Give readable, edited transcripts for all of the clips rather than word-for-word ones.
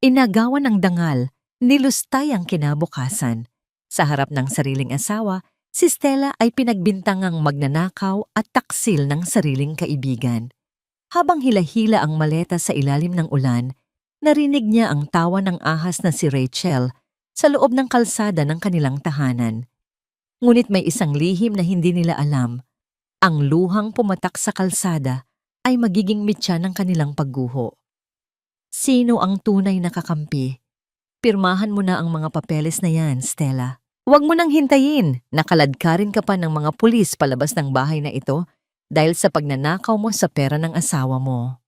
Inagawan ng dangal, nilustay ang kinabukasan. Sa harap ng sariling asawa, si Stella ay pinagbintangang magnanakaw at taksil ng sariling kaibigan. Habang hila-hila ang maleta sa ilalim ng ulan, narinig niya ang tawa ng ahas na si Rachel sa loob ng kalsada ng kanilang tahanan. Ngunit may isang lihim na hindi nila alam. Ang luhang pumatak sa kalsada ay magiging mitya ng kanilang pagguho. Sino ang tunay na kakampi? Pirmahan mo na ang mga papeles na yan, Stella. Huwag mo nang hintayin. Nakaladkarin ka pa ng mga pulis palabas ng bahay na ito dahil sa pagnanakaw mo sa pera ng asawa mo.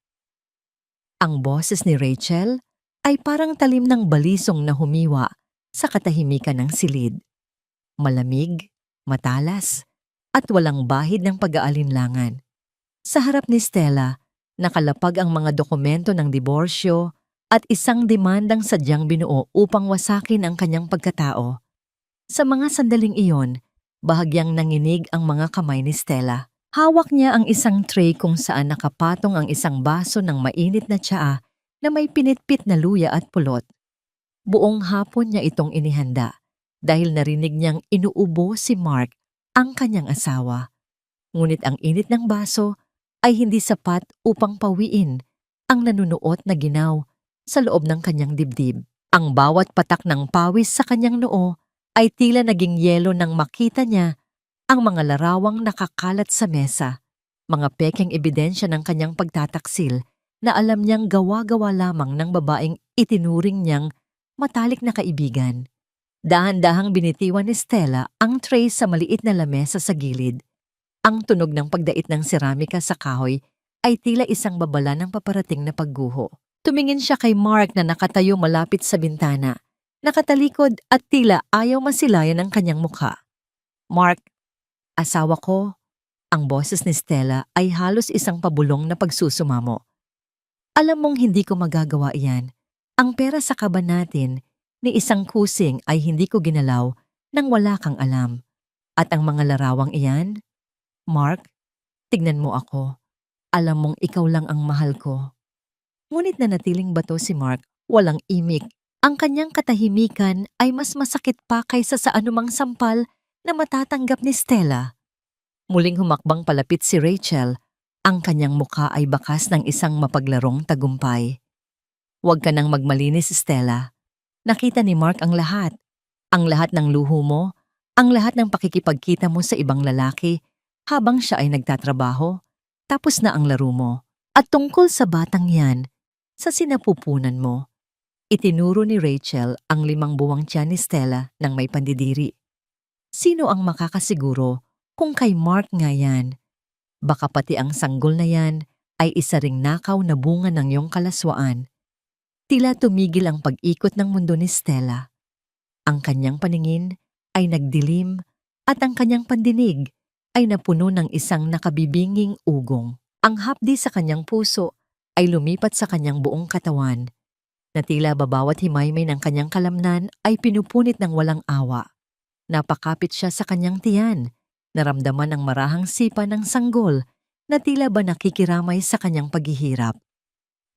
Ang boses ni Rachel ay parang talim ng balisong na humiwa sa katahimikan ng silid. Malamig, matalas, at walang bahid ng pag-aalinlangan. Sa harap ni Stella, nakalapag ang mga dokumento ng diborsyo at isang demandang sadyang binuo upang wasakin ang kanyang pagkatao. Sa mga sandaling iyon, bahagyang nanginig ang mga kamay ni Stella. Hawak niya ang isang tray kung saan nakapatong ang isang baso ng mainit na tsaa na may pinitpit na luya at pulot. Buong hapon niya itong inihanda dahil narinig niyang inuubo si Mark, ang kanyang asawa. Ngunit ang init ng baso ay hindi sapat upang pawiin ang nanunuot na ginaw sa loob ng kanyang dibdib. Ang bawat patak ng pawis sa kanyang noo ay tila naging yelo nang makita niya ang mga larawang nakakalat sa mesa, mga pekeng ebidensya ng kanyang pagtataksil na alam niyang gawa-gawa lamang ng babaeng itinuring niyang matalik na kaibigan. Dahan-dahang binitiwan ni Stella ang tray sa maliit na lamesa sa gilid. Ang tunog ng pagdait ng seramika sa kahoy ay tila isang babala ng paparating na pagguho. Tumingin siya kay Mark na nakatayo malapit sa bintana, nakatalikod at tila ayaw masilayan ang kanyang mukha. Mark, asawa ko, ang boses ni Stella ay halos isang pabulong na pagsusumamo. Alam mong hindi ko magagawa iyan. Ang pera sa kaban natin ni isang kusing ay hindi ko ginalaw nang wala kang alam. At ang mga larawang iyan, Mark, tignan mo ako. Alam mong ikaw lang ang mahal ko. Ngunit nanatiling bato si Mark, walang imik. Ang kanyang katahimikan ay mas masakit pa kaysa sa anumang sampal na matatanggap ni Stella. Muling humakbang palapit si Rachel. Ang kanyang mukha ay bakas ng isang mapaglarong tagumpay. Huwag ka nang magmalinis, Stella. Nakita ni Mark ang lahat. Ang lahat ng luho mo, ang lahat ng pakikipagkita mo sa ibang lalaki habang siya ay nagtatrabaho. Tapos na ang laro mo. At tungkol sa batang yan, sa sinapupunan mo, itinuro ni Rachel ang 5 buwang tiyan ni Stella nang may pandidiri. Sino ang makakasiguro kung kay Mark nga yan? Baka pati ang sanggol na yan ay isa ring nakaw na bunga ng iyong kalaswaan. Tila tumigil ang pag-ikot ng mundo ni Stella. Ang kanyang paningin ay nagdilim at ang kanyang pandinig ay napuno ng isang nakabibinging ugong. Ang hapdi sa kanyang puso ay lumipat sa kanyang buong katawan, na tila babawat himaymay ng kanyang kalamnan ay pinupunit ng walang awa. Napakapit siya sa kanyang tiyan, naramdaman ang marahang sipa ng sanggol na tila ba nakikiramay sa kanyang paghihirap.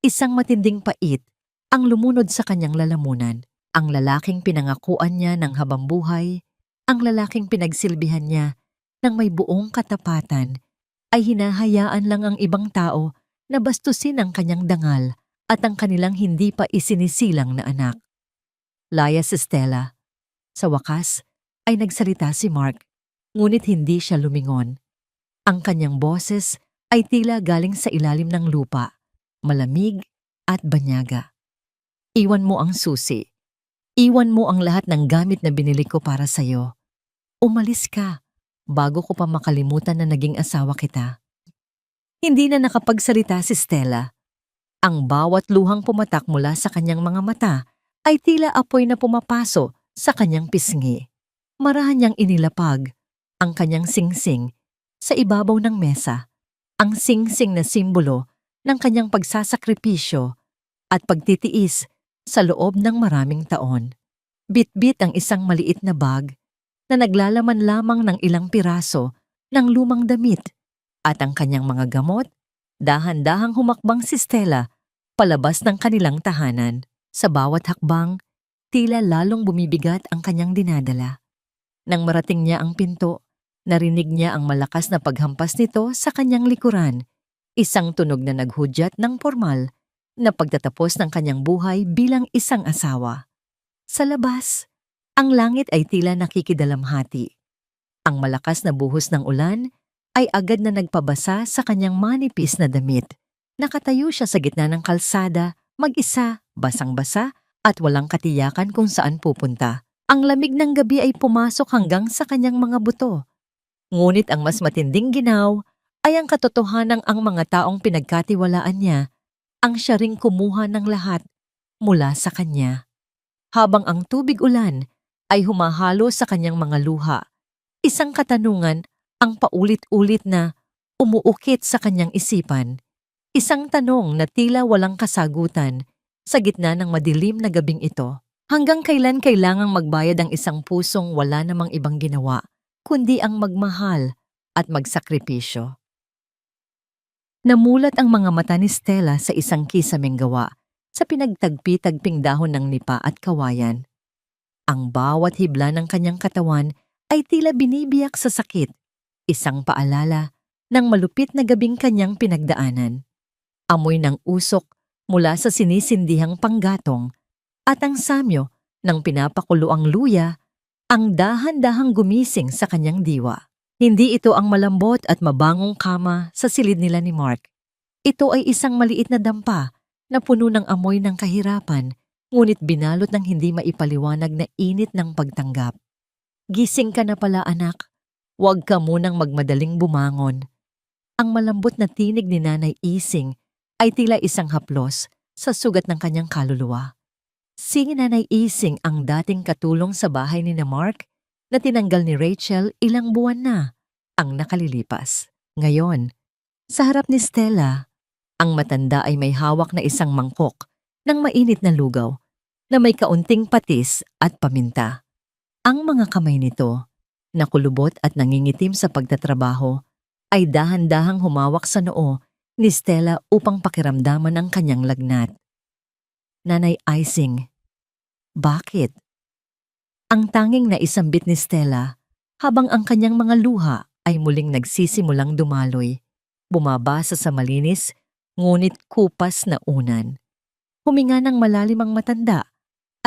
Isang matinding pait ang lumunod sa kanyang lalamunan, ang lalaking pinangakuan niya ng habambuhay, ang lalaking pinagsilbihan niya ng may buong katapatan, ay hinahayaan lang ang ibang tao na bastusin ang kanyang dangal at ang kanilang hindi pa isinisilang na anak. Laya si Stella. Sa wakas, ay nagsalita si Mark, ngunit hindi siya lumingon. Ang kanyang boses ay tila galing sa ilalim ng lupa, malamig at banyaga. Iwan mo ang susi. Iwan mo ang lahat ng gamit na binili ko para sa'yo. Umalis ka bago ko pa makalimutan na naging asawa kita. Hindi na nakapagsalita si Stella. Ang bawat luhang pumatak mula sa kanyang mga mata ay tila apoy na pumapaso sa kanyang pisngi. Marahan niyang inilapag ang kanyang singsing sa ibabaw ng mesa, ang singsing na simbolo ng kanyang pagsasakripisyo at pagtitiis sa loob ng maraming taon. Bit-bit ang isang maliit na bag na naglalaman lamang ng ilang piraso ng lumang damit at ang kanyang mga gamot. Dahan-dahang humakbang si Stella palabas ng kanilang tahanan. Sa bawat hakbang, tila lalong bumibigat ang kanyang dinadala. Nang marating niya ang pinto, narinig niya ang malakas na paghampas nito sa kanyang likuran, isang tunog na naghudyat ng formal na pagtatapos ng kanyang buhay bilang isang asawa. Sa labas, ang langit ay tila nakikidalamhati. Ang malakas na buhos ng ulan ay agad na nagpabasa sa kanyang manipis na damit. Nakatayo siya sa gitna ng kalsada, mag-isa, basang-basa at walang katiyakan kung saan pupunta. Ang lamig ng gabi ay pumasok hanggang sa kanyang mga buto. Ngunit ang mas matinding ginaw ay ang katotohanang ang mga taong pinagkatiwalaan niya ang siya ring kumuha ng lahat mula sa kanya. Habang ang tubig ulan ay humahalo sa kanyang mga luha, isang katanungan ang paulit-ulit na umuukit sa kanyang isipan. Isang tanong na tila walang kasagutan sa gitna ng madilim na gabing ito. Hanggang kailan kailangang magbayad ang isang pusong wala namang ibang ginawa, kundi ang magmahal at magsakripisyo? Namulat ang mga mata ni Stella sa isang kisameng gawa sa pinagtagpi-tagping dahon ng nipa at kawayan. Ang bawat hibla ng kanyang katawan ay tila binibiyak sa sakit, isang paalala ng malupit na gabing kanyang pinagdaanan. Amoy ng usok mula sa sinisindihang panggatong at ang samyo ng pinapakuloang luya ang dahan-dahang gumising sa kanyang diwa. Hindi ito ang malambot at mabangong kama sa silid nila ni Mark. Ito ay isang maliit na dampa na puno ng amoy ng kahirapan, ngunit binalot ng hindi maipaliwanag na init ng pagtanggap. Gising ka na pala, anak. Huwag ka munang magmadaling bumangon. Ang malambot na tinig ni Nanay Ising ay tila isang haplos sa sugat ng kanyang kaluluwa. Si Nanay Ising ang dating katulong sa bahay ni Mark na tinanggal ni Rachel ilang buwan na ang nakalilipas. Ngayon, sa harap ni Stella, ang matanda ay may hawak na isang mangkok ng mainit na lugaw na may kaunting patis at paminta. Ang mga kamay nito, na kulubot at nangingitim sa pagtatrabaho, ay dahan-dahang humawak sa noo ni Stella upang pakiramdaman ang kanyang lagnat. Nanay Ising, bakit? Ang tanging naisambit ni Stella habang ang kanyang mga luha ay muling nagsisimulang dumaloy, bumabasa sa malinis ngunit kupas na unan. Huminga ng malalim ang matanda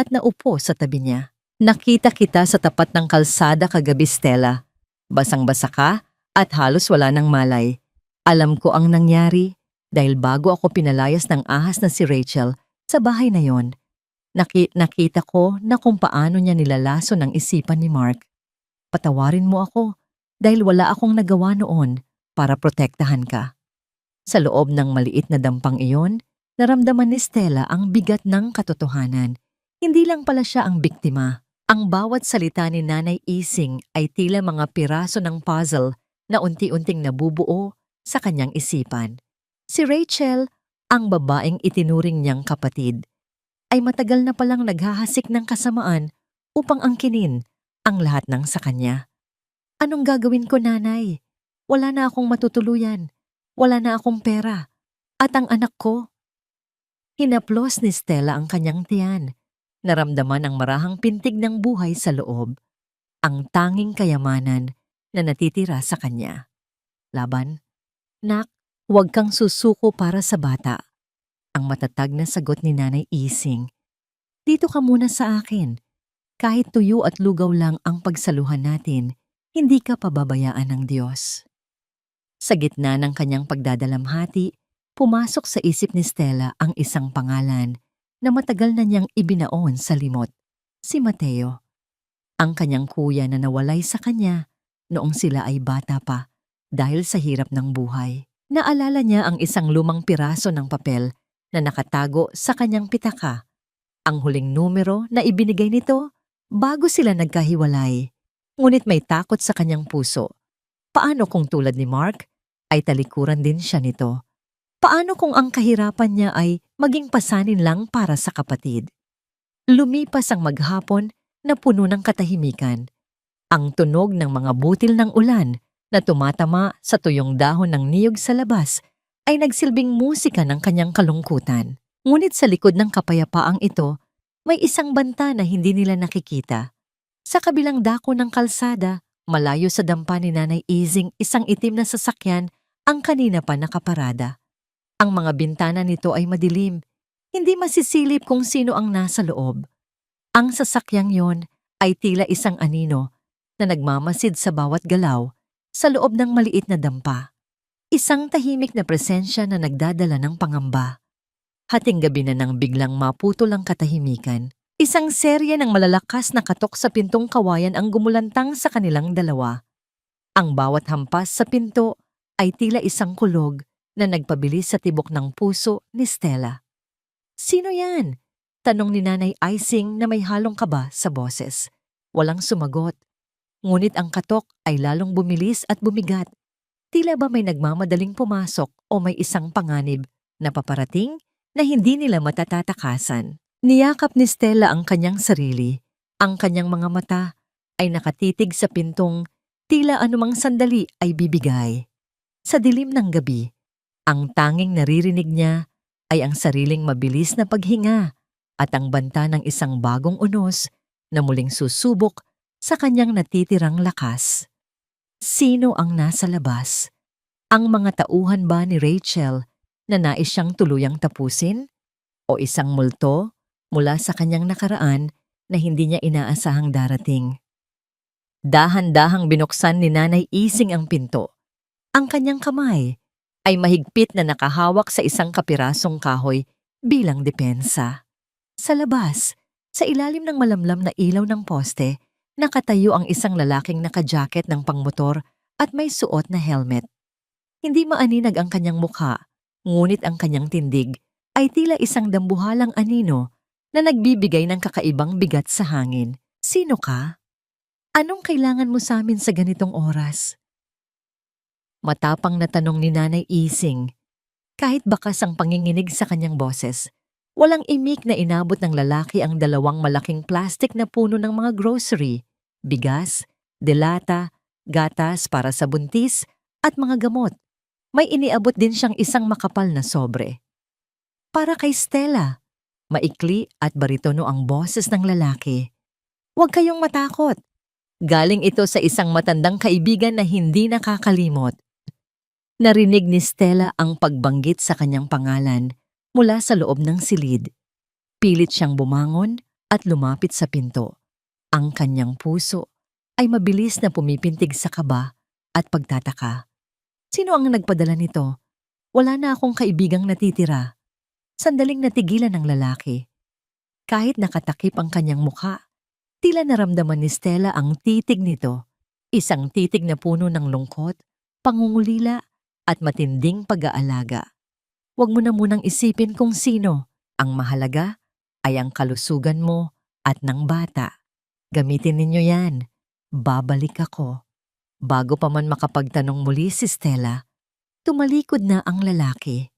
at naupo sa tabi niya. Nakita kita sa tapat ng kalsada kagabi, Stella. Basang-basa ka at halos wala ng malay. Alam ko ang nangyari dahil bago ako pinalayas ng ahas na si Rachel sa bahay na yon, nakita ko na kung paano niya nilalaso ng isipan ni Mark. Patawarin mo ako dahil wala akong nagawa noon para protektahan ka. Sa loob ng maliit na dampang iyon, naramdaman ni Stella ang bigat ng katotohanan. Hindi lang pala siya ang biktima. Ang bawat salita ni Nanay Ising ay tila mga piraso ng puzzle na unti-unting nabubuo sa kanyang isipan. Si Rachel, ang babaeng itinuring niyang kapatid, ay matagal na palang naghahasik ng kasamaan upang angkinin ang lahat ng sa kanya. Anong gagawin ko, Nanay? Wala na akong matutuluyan. Wala na akong pera. At ang anak ko? Hinaplos ni Stella ang kanyang tiyan. Naramdaman ang marahang pintig ng buhay sa loob, ang tanging kayamanan na natitira sa kanya. Laban, nak, huwag kang susuko para sa bata. Ang matatag na sagot ni Nanay Ising. Dito ka muna sa akin. Kahit tuyo at lugaw lang ang pagsaluhan natin, hindi ka pababayaan ng Diyos. Sa gitna ng kanyang pagdadalamhati, pumasok sa isip ni Stella ang isang pangalan na matagal na niyang ibinaon sa limot, si Mateo. Ang kanyang kuya na nawalay sa kanya noong sila ay bata pa dahil sa hirap ng buhay. Naalala niya ang isang lumang piraso ng papel na nakatago sa kanyang pitaka. Ang huling numero na ibinigay nito bago sila nagkahiwalay. Ngunit may takot sa kanyang puso. Paano kung tulad ni Mark ay talikuran din siya nito? Paano kung ang kahirapan niya ay maging pasanin lang para sa kapatid? Lumipas ang maghapon na puno ng katahimikan. Ang tunog ng mga butil ng ulan na tumatama sa tuyong dahon ng niyog sa labas ay nagsilbing musika ng kanyang kalungkutan. Ngunit sa likod ng kapayapaang ito, may isang banta na hindi nila nakikita. Sa kabilang dako ng kalsada, malayo sa dampa ni Nanay Izing, isang itim na sasakyan ang kanina pa nakaparada. Ang mga bintana nito ay madilim. Hindi masisilip kung sino ang nasa loob. Ang sasakyang yon ay tila isang anino na nagmamasid sa bawat galaw sa loob ng maliit na dampa. Isang tahimik na presensya na nagdadala ng pangamba. Hating gabi na nang biglang maputol ang katahimikan. Isang serye ng malalakas na katok sa pintong kawayan ang gumulantang sa kanilang dalawa. Ang bawat hampas sa pinto ay tila isang kulog na nagpabilis sa tibok ng puso ni Stella. "Sino yan?" tanong ni Nanay Izing na may halong kaba sa boses. Walang sumagot. Ngunit ang katok ay lalong bumilis at bumigat. Tila ba may nagmamadaling pumasok o may isang panganib na paparating na hindi nila matatatakasan. Niyakap ni Stella ang kanyang sarili. Ang kanyang mga mata ay nakatitig sa pintong tila anumang sandali ay bibigay. Sa dilim ng gabi, ang tanging naririnig niya ay ang sariling mabilis na paghinga at ang banta ng isang bagong unos na muling susubok sa kanyang natitirang lakas. Sino ang nasa labas? Ang mga tauhan ba ni Rachel na nais siyang tuluyang tapusin? O isang multo mula sa kanyang nakaraan na hindi niya inaasahang darating? Dahan-dahang binuksan ni Nanay Izing ang pinto. Ang kanyang kamay ay mahigpit na nakahawak sa isang kapirasong kahoy bilang depensa. Sa labas, sa ilalim ng malamlam na ilaw ng poste, nakatayo ang isang lalaking nakajacket ng pangmotor at may suot na helmet. Hindi maaninag ang kanyang mukha, ngunit ang kanyang tindig ay tila isang dambuhalang anino na nagbibigay ng kakaibang bigat sa hangin. "Sino ka? Anong kailangan mo sa amin sa ganitong oras?" Matapang na tanong ni Nanay Izing. Kahit bakas ang panginginig sa kanyang boses, walang imik na inabot ng lalaki ang dalawang malaking plastik na puno ng mga grocery, bigas, delata, gatas para sa buntis, at mga gamot. May iniabot din siyang isang makapal na sobre. "Para kay Stella." Maikli at baritono ang boses ng lalaki. "Huwag kayong matakot. Galing ito sa isang matandang kaibigan na hindi nakakalimot." Narinig ni Stella ang pagbanggit sa kanyang pangalan mula sa loob ng silid. Pilit siyang bumangon at lumapit sa pinto. Ang kanyang puso ay mabilis na pumipintig sa kaba at pagtataka. "Sino ang nagpadala nito? Wala na akong kaibigang natitira." Sandaling natigilan ng lalaki. Kahit nakatakip ang kanyang mukha, tila naramdaman ni Stella ang titig nito. Isang titig na puno ng lungkot, pangungulila at matinding pag-aalaga. "Huwag mo na munang isipin kung sino. Ang mahalaga ay ang kalusugan mo at ng bata. Gamitin ninyo yan. Babalik ako." Bago pa man makapagtanong muli si Stella, tumalikod na ang lalaki.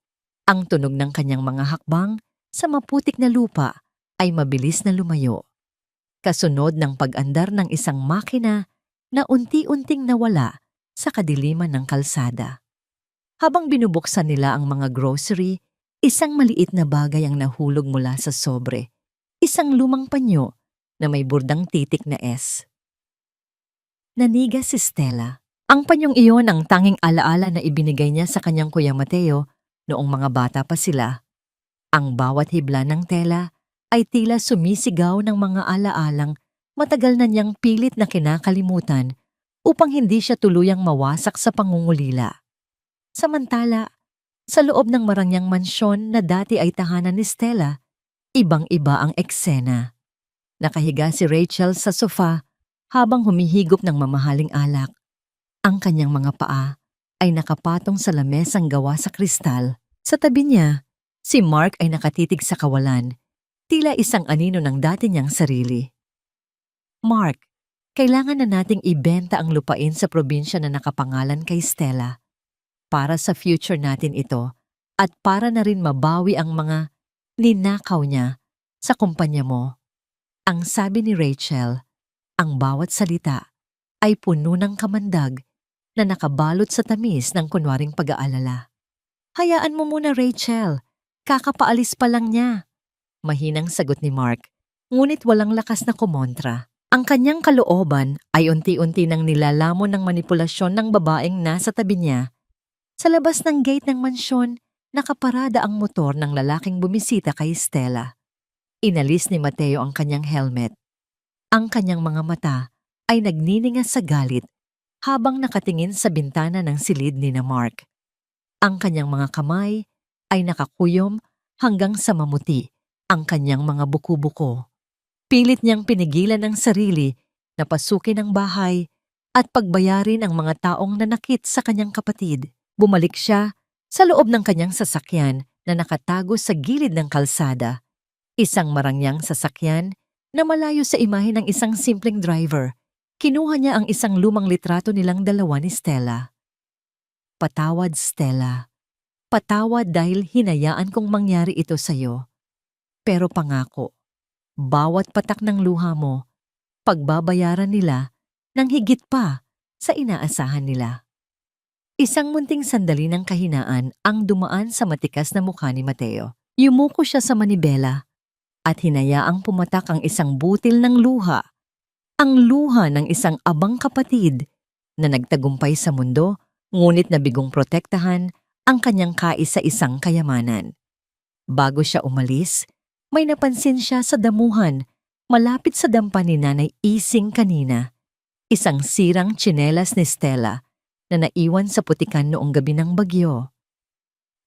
Ang tunog ng kanyang mga hakbang sa maputik na lupa ay mabilis na lumayo. Kasunod ng pag-andar ng isang makina na unti-unting nawala sa kadiliman ng kalsada. Habang binubuksan nila ang mga grocery, isang maliit na bagay ang nahulog mula sa sobre. Isang lumang panyo na may burdang titik na S. Naniga si Stella. Ang panyong iyon ang tanging alaala na ibinigay niya sa kanyang Kuya Mateo noong mga bata pa sila. Ang bawat hibla ng tela ay tila sumisigaw ng mga alaalang matagal na niyang pilit na kinakalimutan upang hindi siya tuluyang mawasak sa pangungulila. Samantala, sa loob ng marangyang mansyon na dati ay tahanan ni Stella, ibang-iba ang eksena. Nakahiga si Rachel sa sofa habang humihigop ng mamahaling alak. Ang kanyang mga paa ay nakapatong sa lamesang gawa sa kristal. Sa tabi niya, si Mark ay nakatitig sa kawalan, tila isang anino ng dati niyang sarili. "Mark, kailangan na nating ibenta ang lupain sa probinsya na nakapangalan kay Stella. Para sa future natin ito at para na rin mabawi ang mga ninakaw niya sa kumpanya mo." Ang sabi ni Rachel, ang bawat salita ay puno ng kamandag na nakabalot sa tamis ng kunwaring pag-aalala. "Hayaan mo muna, Rachel. Kakapaalis pa lang niya. Mahinang sagot ni Mark, ngunit walang lakas na kumontra. Ang kanyang kalooban ay unti-unti nang nilalamon ng manipulasyon ng babaeng nasa tabi niya. Sa labas ng gate ng mansyon, nakaparada ang motor ng lalaking bumisita kay Stella. Inalis ni Mateo ang kanyang helmet. Ang kanyang mga mata ay nagniningas sa galit habang nakatingin sa bintana ng silid ni na Mark. Ang kanyang mga kamay ay nakakuyom hanggang sa mamuti ang kanyang mga buko-buko. Pilit niyang pinigilan ang sarili na pasukin ang bahay at pagbayarin ang mga taong nanakit sa kanyang kapatid. Bumalik siya sa loob ng kanyang sasakyan na nakatago sa gilid ng kalsada. Isang marangyang sasakyan na malayo sa imahe ng isang simpleng driver. Kinuha niya ang isang lumang litrato nilang dalawa ni Stella. Patawad, Stella. Patawad dahil hinayaan kong mangyari ito sa'yo. Pero pangako, bawat patak ng luha mo, pagbabayaran nila ng higit pa sa inaasahan nila. Isang munting sandali ng kahinaan ang dumaan sa matikas na mukha ni Mateo. Yumuko siya sa manibela at hinayaang pumatak ang isang butil ng luha. Ang luha ng isang abang kapatid na nagtagumpay sa mundo ngunit nabigong protektahan ang kanyang kaisa-isang kayamanan. Bago siya umalis, may napansin siya sa damuhan malapit sa dampa ni Nanay Ising kanina. Isang sirang tsinelas ni Stella na naiwan sa putikan noong gabi ng bagyo.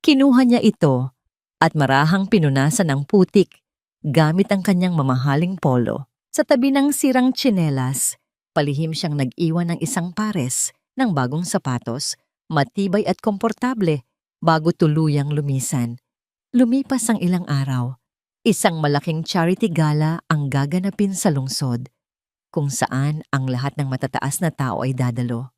Kinuha niya ito at marahang pinunasan ng putik gamit ang kanyang mamahaling polo. Sa tabi ng sirang tsinelas, palihim siyang nag-iwan ng isang pares ng bagong sapatos, matibay at komportable bago tuluyang lumisan. Lumipas ang ilang araw, isang malaking charity gala ang gaganapin sa lungsod, kung saan ang lahat ng matataas na tao ay dadalo.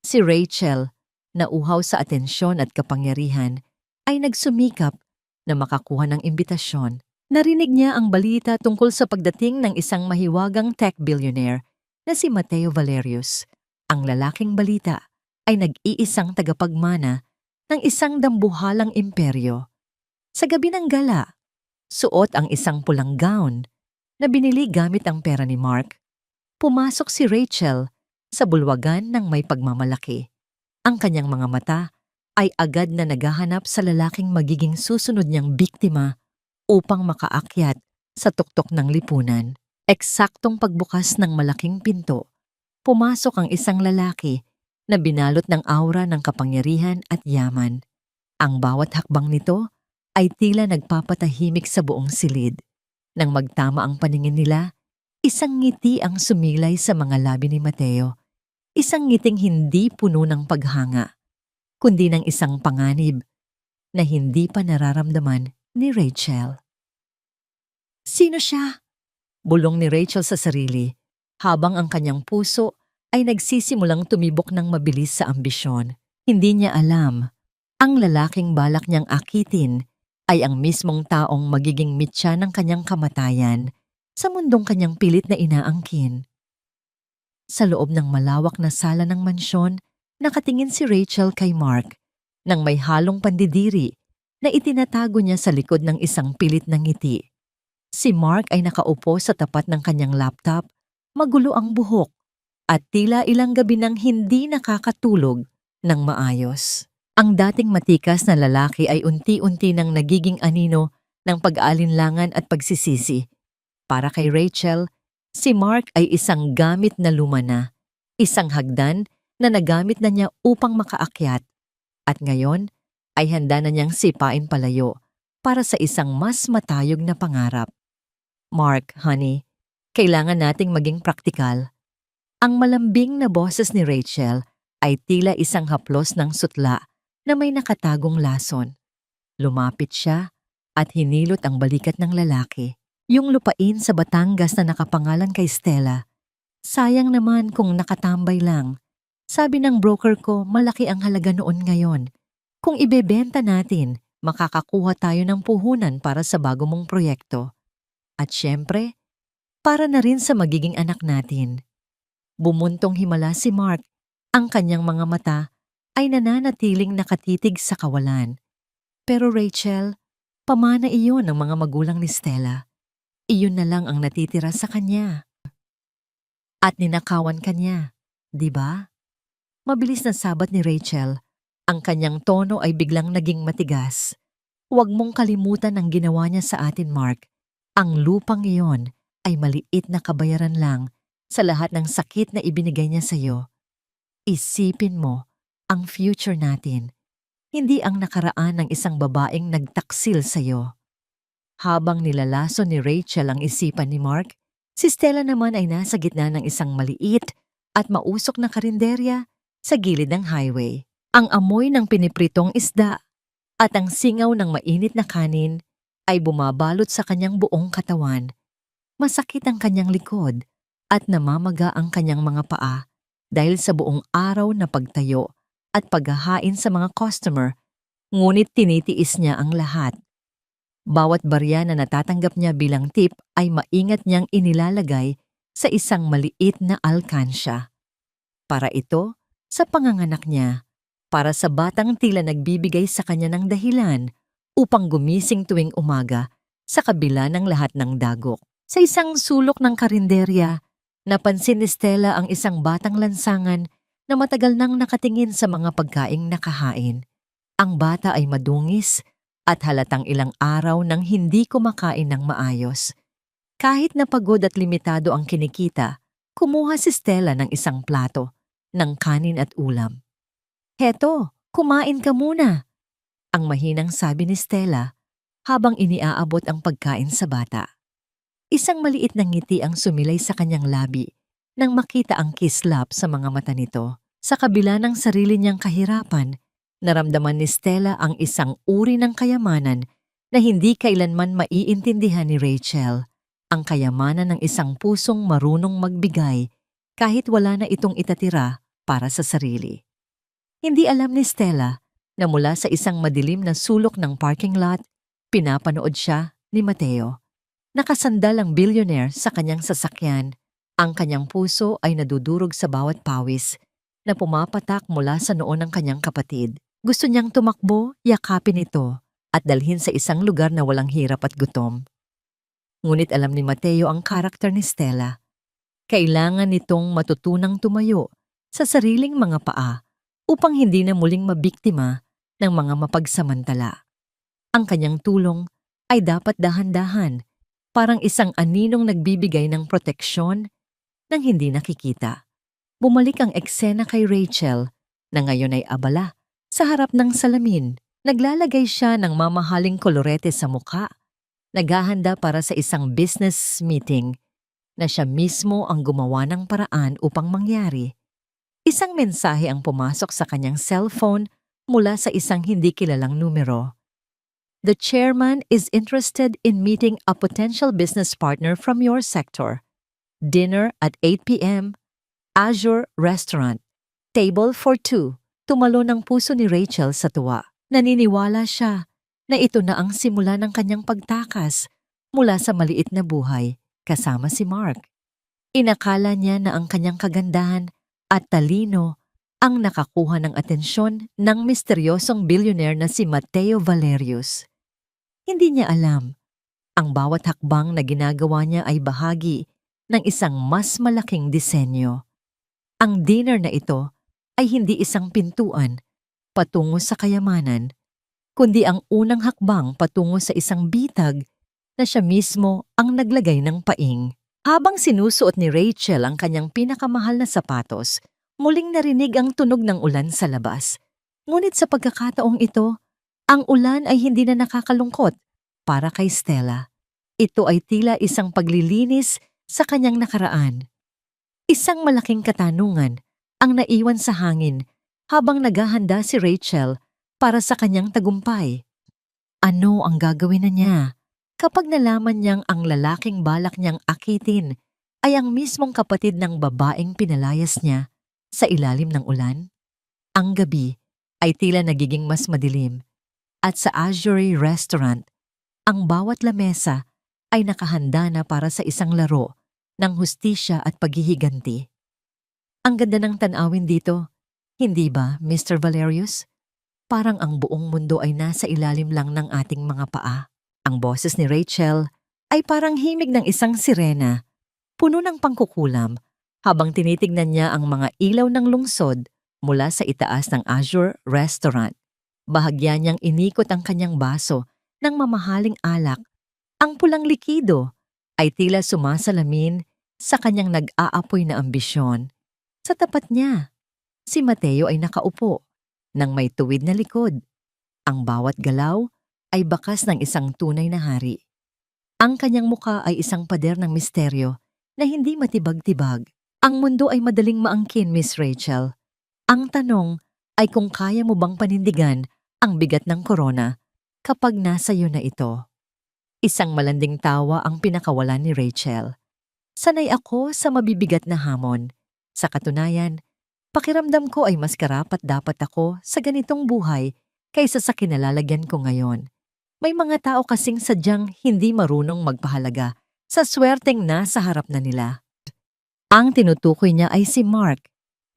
Si Rachel, na uhaw sa atensyon at kapangyarihan, ay nagsumikap na makakuha ng imbitasyon. Narinig niya ang balita tungkol sa pagdating ng isang mahiwagang tech billionaire na si Mateo Valerius. Ang lalaking balita ay nag-iisang tagapagmana ng isang dambuhalang imperyo. Sa gabi ng gala, suot ang isang pulang gown na binili gamit ang pera ni Mark. Pumasok si Rachel sa bulwagan ng may pagmamalaki. Ang kanyang mga mata ay agad na naghahanap sa lalaking magiging susunod niyang biktima upang makaakyat sa tuktok ng lipunan. Eksaktong pagbukas ng malaking pinto, pumasok ang isang lalaki na binalot ng aura ng kapangyarihan at yaman. Ang bawat hakbang nito ay tila nagpapatahimik sa buong silid. Nang magtama ang paningin nila, isang ngiti ang sumilay sa mga labi ni Mateo. Isang ngiting hindi puno ng paghanga, kundi ng isang panganib na hindi pa nararamdaman ni Rachel. Sino siya? Bulong ni Rachel sa sarili, habang ang kanyang puso ay nagsisimulang tumibok ng mabilis sa ambisyon. Hindi niya alam, ang lalaking balak niyang akitin ay ang mismong taong magiging mitya ng kanyang kamatayan sa mundong kanyang pilit na inaangkin. Sa loob ng malawak na sala ng mansyon, nakatingin si Rachel kay Mark nang may halong pandidiri na itinatago niya sa likod ng isang pilit na ngiti. Si Mark ay nakaupo sa tapat ng kanyang laptop, magulo ang buhok at tila ilang gabi nang hindi nakakatulog ng maayos. Ang dating matikas na lalaki ay unti-unti nang nagiging anino ng pag-aalinlangan at pagsisisi. Para kay Rachel, si Mark ay isang gamit na lumana, isang hagdan na nagamit na niya upang makaakyat, at ngayon ay handa na niyang sipain palayo para sa isang mas matayog na pangarap. Mark, honey, kailangan nating maging praktikal. Ang malambing na boses ni Rachel ay tila isang haplos ng sutla na may nakatagong lason. Lumapit siya at hinilot ang balikat ng lalaki. Yung lupain sa Batangas na nakapangalan kay Stella. Sayang naman kung nakatambay lang. Sabi ng broker ko, malaki ang halaga noon ngayon. Kung ibebenta natin, makakakuha tayo ng puhunan para sa bago mong proyekto. At syempre, para na rin sa magiging anak natin. Bumuntong himala si Mark. Ang kanyang mga mata ay nananatiling nakatitig sa kawalan. Pero Rachel, Pamana iyon ng mga magulang ni Stella. Iyon na lang ang natitira sa kanya. At ninakawan kanya, di ba? Mabilis na sabat ni Rachel. Ang kanyang tono ay biglang naging matigas. Huwag mong kalimutan ang ginawa niya sa atin, Mark. Ang lupang iyon ay maliit na kabayaran lang sa lahat ng sakit na ibinigay niya sa iyo. Isipin mo ang future natin, hindi ang nakaraan ng isang babaeng nagtaksil sa iyo. Habang nilalason ni Rachel ang isipan ni Mark, si Stella naman ay nasa gitna ng isang maliit at mausok na karinderya sa gilid ng highway. Ang amoy ng pinipritong isda at ang singaw ng mainit na kanin ay bumabalot sa kanyang buong katawan. Masakit ang kanyang likod at namamaga ang kanyang mga paa dahil sa buong araw na pagtayo at paghahain sa mga customer, ngunit tinitiis niya ang lahat. Bawat barya na natatanggap niya bilang tip ay maingat niyang inilalagay sa isang maliit na alkansya. Para ito sa panganganak niya, para sa batang tila nagbibigay sa kanya ng dahilan upang gumising tuwing umaga sa kabila ng lahat ng dagok. Sa isang sulok ng karinderya, napansin ni Stella ang isang batang lansangan na matagal nang nakatingin sa mga pagkaing nakahain. Ang bata ay madungis at halatang ilang araw nang hindi kumakain ng maayos. Kahit na pagod at limitado ang kinikita, kumuha si Stella ng isang plato ng kanin at ulam. "Heto, kumain ka muna," ang mahinang sabi ni Stella habang iniaabot ang pagkain sa bata. Isang maliit na ngiti ang sumilay sa kanyang labi nang makita ang kislap sa mga mata nito. Sa kabila ng sarili niyang kahirapan, naramdaman ni Stella ang isang uri ng kayamanan na hindi kailanman maiintindihan ni Rachel. Ang kayamanan ng isang pusong marunong magbigay kahit wala na itong itatira para sa sarili. Hindi alam ni Stella na mula sa isang madilim na sulok ng parking lot, pinapanood siya ni Mateo. Nakasandal ang billionaire sa kanyang sasakyan. Ang kanyang puso ay nadudurog sa bawat pawis na pumapatak mula sa noo ng kanyang kapatid. Gusto niyang tumakbo, yakapin ito at dalhin sa isang lugar na walang hirap at gutom. Ngunit alam ni Mateo ang karakter ni Stella. Kailangan nitong matutunang tumayo sa sariling mga paa upang hindi na muling mabiktima ng mga mapagsamantala. Ang kanyang tulong ay dapat dahan-dahan, parang isang aninong nagbibigay ng proteksyon nang hindi nakikita. Bumalik ang eksena kay Rachel na ngayon ay abala. Sa harap ng salamin, naglalagay siya ng mamahaling kolorete sa mukha. Naghahanda para sa isang business meeting na siya mismo ang gumawa ng paraan upang mangyari. Isang mensahe ang pumasok sa kanyang cellphone mula sa isang hindi kilalang numero. "The chairman is interested in meeting a potential business partner from your sector. Dinner at 8 p.m. Azure Restaurant. Table for 2. Tumalo ng puso ni Rachel sa tuwa. Naniniwala siya na ito na ang simula ng kanyang pagtakas mula sa maliit na buhay kasama si Mark. Inakala niya na ang kanyang kagandahan at talino ang nakakuha ng atensyon ng misteryosong billionaire na si Mateo Valerius. Hindi niya alam, ang bawat hakbang na ginagawa niya ay bahagi ng isang mas malaking disenyo. Ang dinner na ito ay hindi isang pintuan patungo sa kayamanan, kundi ang unang hakbang patungo sa isang bitag na siya mismo ang naglagay ng paing. Habang sinusuot ni Rachel ang kanyang pinakamahal na sapatos, muling narinig ang tunog ng ulan sa labas. Ngunit sa pagkakataong ito, ang ulan ay hindi na nakakalungkot para kay Stella. Ito ay tila isang paglilinis sa kanyang nakaraan. Isang malaking katanungan ang naiwan sa hangin habang naghahanda si Rachel para sa kanyang tagumpay. Ano ang gagawin na niya kapag nalaman niyang ang lalaking balak niyang akitin ay ang mismong kapatid ng babaeng pinalayas niya sa ilalim ng ulan? Ang gabi ay tila nagiging mas madilim at sa Azure Restaurant, ang bawat lamesa ay nakahanda na para sa isang laro ng hustisya at paghihiganti. Ang ganda ng tanawin dito, hindi ba, Mr. Valerius? Parang ang buong mundo ay nasa ilalim lang ng ating mga paa. Ang boses ni Rachel ay parang himig ng isang sirena, puno ng pangkukulam, habang tinitignan niya ang mga ilaw ng lungsod mula sa itaas ng Azure Restaurant. Bahagya niyang inikot ang kanyang baso ng mamahaling alak. Ang pulang likido ay tila sumasalamin sa kanyang nag-aapoy na ambisyon. Sa tapat niya, si Mateo ay nakaupo ng may tuwid na likod. Ang bawat galaw ay bakas ng isang tunay na hari. Ang kanyang muka ay isang pader ng misteryo na hindi matibag-tibag. Ang mundo ay madaling maangkin, Miss Rachel. Ang tanong ay kung kaya mo bang panindigan ang bigat ng korona kapag nasa iyo na ito. Isang malanding tawa ang pinakawalan ni Rachel. Sanay ako sa mabibigat na hamon. Sa katunayan, pakiramdam ko ay mas karapat-dapat ako sa ganitong buhay kaysa sa kinalalagyan ko ngayon. May mga tao kasing sadyang hindi marunong magpahalaga sa swerteng nasa harap na nila. Ang tinutukoy niya ay si Mark,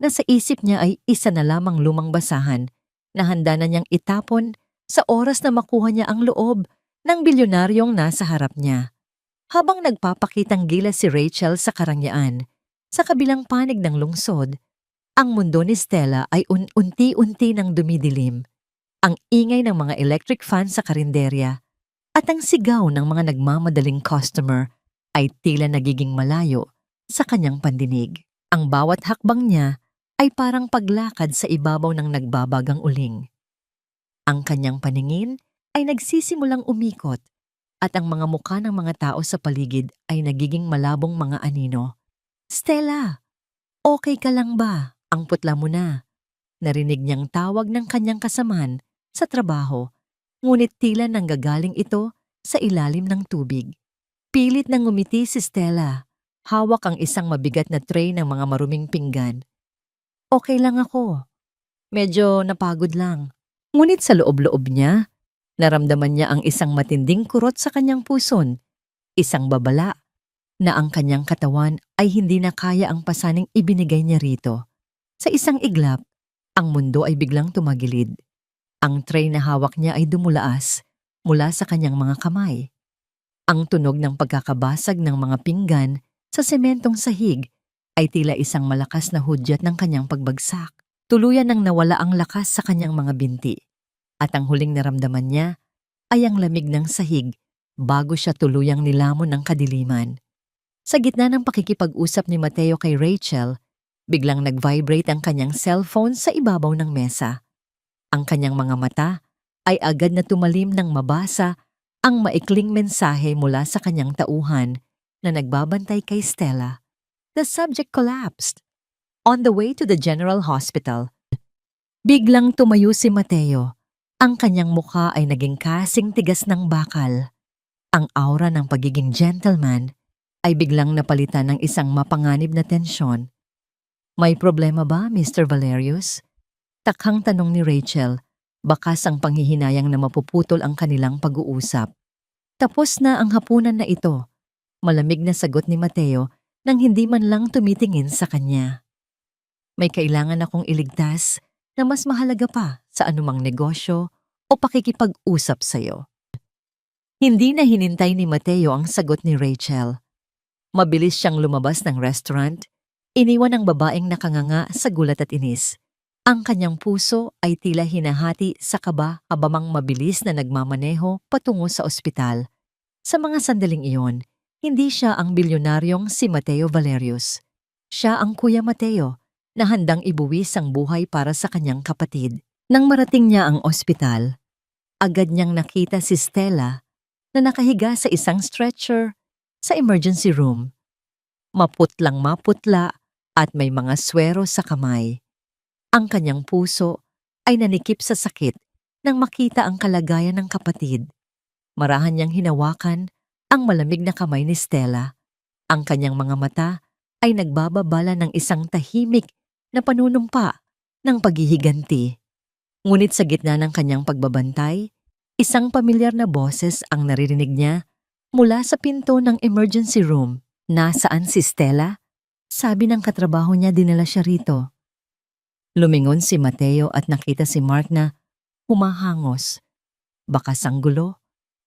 na sa isip niya ay isa na lamang lumang basahan na handa na niyang itapon sa oras na makuha niya ang loob ng bilyonaryong nasa harap niya. Habang nagpapakitang gilas si Rachel sa karangyaan, sa kabilang panig ng lungsod, ang mundo ni Stella ay unti-unti nang dumidilim. Ang ingay ng mga electric fan sa karinderya at ang sigaw ng mga nagmamadaling customer ay tila nagiging malayo sa kanyang pandinig. Ang bawat hakbang niya ay parang paglakad sa ibabaw ng nagbabagang uling. Ang kanyang paningin ay nagsisimulang umikot at ang mga mukha ng mga tao sa paligid ay nagiging malabong mga anino. "Stella, okay ka lang ba? Ang putla mo na." Narinig niyang tawag ng kanyang kasamaan sa trabaho, ngunit tila nanggagaling ito sa ilalim ng tubig. Pilit nang ngumiti si Stella. Hawak ang isang mabigat na tray ng mga maruming pinggan. "Okay lang ako. Medyo napagod lang." Ngunit sa loob-loob niya, naramdaman niya ang isang matinding kurot sa kanyang puson, isang babala na ang kanyang katawan ay hindi na kaya ang pasaning ibinigay niya rito. Sa isang iglap, ang mundo ay biglang tumagilid. Ang tray na hawak niya ay dumulaas mula sa kanyang mga kamay. Ang tunog ng pagkakabasag ng mga pinggan sa sementong sahig ay tila isang malakas na hudyat ng kanyang pagbagsak. Tuluyan nang nawala ang lakas sa kanyang mga binti. At ang huling naramdaman niya ay ang lamig ng sahig bago siya tuluyang nilamon ng kadiliman. Sa gitna ng pakikipag-usap ni Mateo kay Rachel, biglang nag-vibrate ang kanyang cellphone sa ibabaw ng mesa. Ang kanyang mga mata ay agad na tumalim nang mabasa ang maikling mensahe mula sa kanyang tauhan na nagbabantay kay Stella. The subject collapsed. On the way to the General Hospital. Biglang tumayo si Mateo. Ang kanyang mukha ay naging kasing tigas ng bakal. Ang aura ng pagiging gentleman ay biglang napalitan ng isang mapanganib na tensyon. "May problema ba, Mr. Valerius?" Takhang tanong ni Rachel, bakas ang panghihinayang na mapuputol ang kanilang pag-uusap. Tapos na ang hapunan na ito, malamig na sagot ni Mateo nang hindi man lang tumitingin sa kanya. "May kailangan akong iligtas na mas mahalaga pa sa anumang negosyo o pakikipag-usap sa'yo." Hindi na hinintay ni Mateo ang sagot ni Rachel. Mabilis siyang lumabas ng restaurant, iniwan ang babaeng nakanganga sa gulat at inis. Ang kanyang puso ay tila hinahati sa kaba habang mabilis na nagmamaneho patungo sa ospital. Sa mga sandaling iyon, hindi siya ang bilyonaryong si Mateo Valerius. Siya ang Kuya Mateo na handang ibuwis ang buhay para sa kanyang kapatid. Nang marating niya ang ospital, agad niyang nakita si Stella na nakahiga sa isang stretcher sa emergency room. Maputlang maputla at may mga swero sa kamay. Ang kanyang puso ay nanikip sa sakit nang makita ang kalagayan ng kapatid. Marahan niyang hinawakan ang malamig na kamay ni Stella. Ang kanyang mga mata ay nagbababala ng isang tahimik na panunumpa ng paghihiganti. Ngunit sa gitna ng kanyang pagbabantay, isang pamilyar na boses ang naririnig niya mula sa pinto ng emergency room. "Nasaan si Stella?" Sabi ng katrabaho niya, dinala siya rito. Lumingon si Mateo at nakita si Mark na humahangos. Bakas ang gulo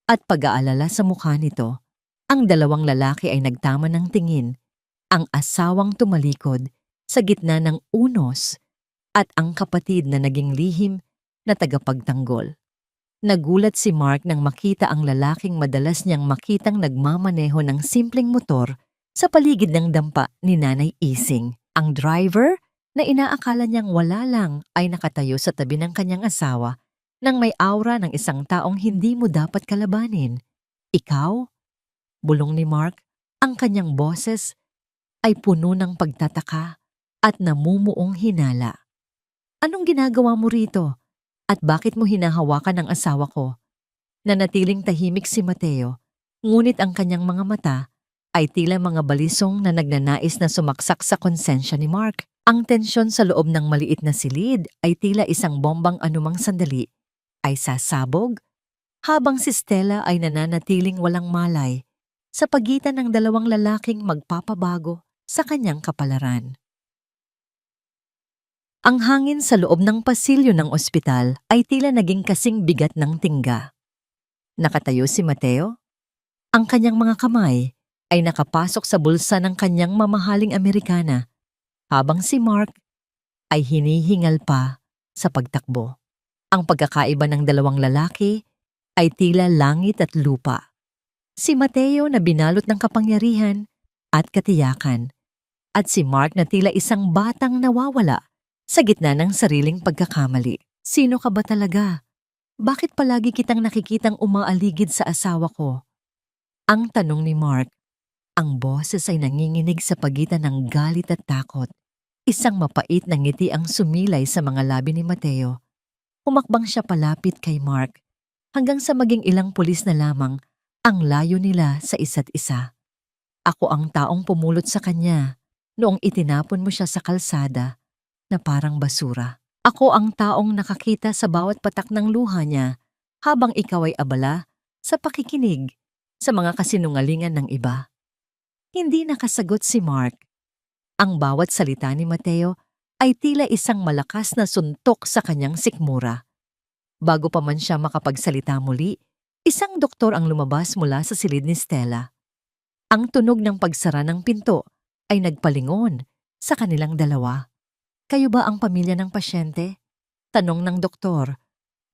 at pag-aalala sa mukha nito. Ang dalawang lalaki ay nagtama ng tingin, ang asawang tumalikod sa gitna ng unos at ang kapatid na naging lihim na tagapagtanggol. Nagulat si Mark nang makita ang lalaking madalas niyang makitang nagmamaneho ng simpleng motor sa paligid ng dampa ni Nanay Ising. Ang driver na inaakala niyang wala lang ay nakatayo sa tabi ng kanyang asawa nang may aura ng isang taong hindi mo dapat kalabanin. Ikaw? Bulong ni Mark, ang kanyang boses ay puno ng pagtataka at namumuong hinala. Anong ginagawa mo rito? At bakit mo hinahawakan ang asawa ko? Nanatiling tahimik si Mateo, ngunit ang kanyang mga mata ay tila mga balisong na nagnanais na sumaksak sa konsensya ni Mark. Ang tensyon sa loob ng maliit na silid ay tila isang bombang anumang sandali ay sasabog, habang si Stella ay nananatiling walang malay sa pagitan ng dalawang lalaking magpapabago sa kanyang kapalaran. Ang hangin sa loob ng pasilyo ng ospital ay tila naging kasing bigat ng tingga. Nakatayo si Mateo. Ang kanyang mga kamay ay nakapasok sa bulsa ng kanyang mamahaling Amerikana, habang si Mark ay hinihingal pa sa pagtakbo. Ang pagkakaiba ng dalawang lalaki ay tila langit at lupa. Si Mateo na binalot ng kapangyarihan at katiyakan, at si Mark na tila isang batang nawawala sa gitna ng sariling pagkakamali. Sino ka ba talaga? Bakit palagi kitang nakikitang umaaligid sa asawa ko? Ang tanong ni Mark. Ang boses ay nanginginig sa pagitan ng galit at takot. Isang mapait na ngiti ang sumilay sa mga labi ni Mateo. Humakbang siya palapit kay Mark hanggang sa maging ilang pulis na lamang ang layo nila sa isa't isa. Ako ang taong pumulot sa kanya noong itinapon mo siya sa kalsada na parang basura. Ako ang taong nakakita sa bawat patak ng luha niya habang ikaw ay abala sa pakikinig sa mga kasinungalingan ng iba. Hindi nakasagot si Mark. Ang bawat salita ni Mateo ay tila isang malakas na suntok sa kanyang sikmura. Bago pa man siya makapagsalita muli, isang doktor ang lumabas mula sa silid ni Stella. Ang tunog ng pagsara ng pinto ay nagpalingon sa kanilang dalawa. Kayo ba ang pamilya ng pasyente? Tanong ng doktor.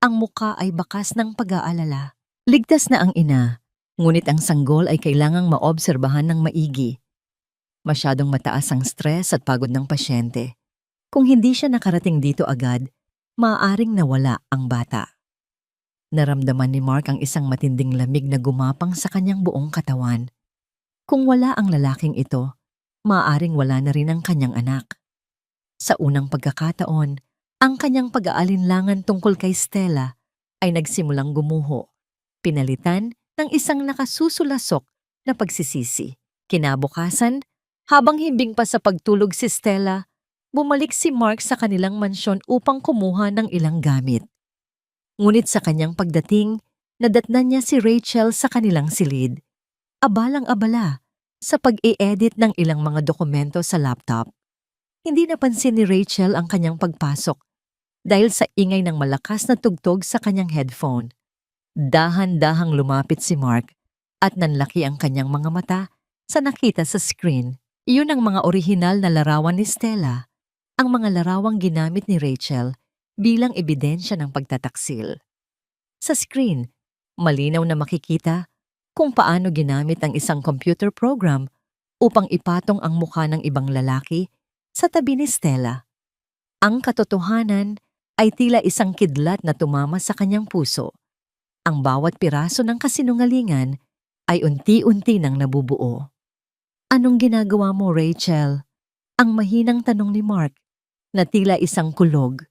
Ang muka ay bakas ng pag-aalala. Ligtas na ang ina, ngunit ang sanggol ay kailangang maobserbahan ng maigi. Masyadong mataas ang stress at pagod ng pasyente. Kung hindi siya nakarating dito agad, maaaring nawala ang bata. Naramdaman ni Mark ang isang matinding lamig na gumapang sa kanyang buong katawan. Kung wala ang lalaking ito, maaaring wala na rin ang kanyang anak. Sa unang pagkakataon, ang kanyang pag-aalinlangan tungkol kay Stella ay nagsimulang gumuho, pinalitan ng isang nakasusulasok na pagsisisi. Kinabukasan, habang himbing pa sa pagtulog si Stella, bumalik si Mark sa kanilang mansyon upang kumuha ng ilang gamit. Ngunit sa kanyang pagdating, nadatnan niya si Rachel sa kanilang silid. Abalang-abala sa pag-i-edit ng ilang mga dokumento sa laptop. Hindi napansin ni Rachel ang kanyang pagpasok dahil sa ingay ng malakas na tugtog sa kanyang headphone. Dahan-dahang lumapit si Mark at nanlaki ang kanyang mga mata sa nakita sa screen. Iyon ang mga orihinal na larawan ni Stella, ang mga larawang ginamit ni Rachel bilang ebidensya ng pagtataksil. Sa screen, malinaw na makikita kung paano ginamit ang isang computer program upang ipatong ang mukha ng ibang lalaki sa tabi ni Stella. Ang katotohanan ay tila isang kidlat na tumama sa kanyang puso. Ang bawat piraso ng kasinungalingan ay unti-unti nang nabubuo. Anong ginagawa mo, Rachel? Ang mahinang tanong ni Mark na tila isang kulog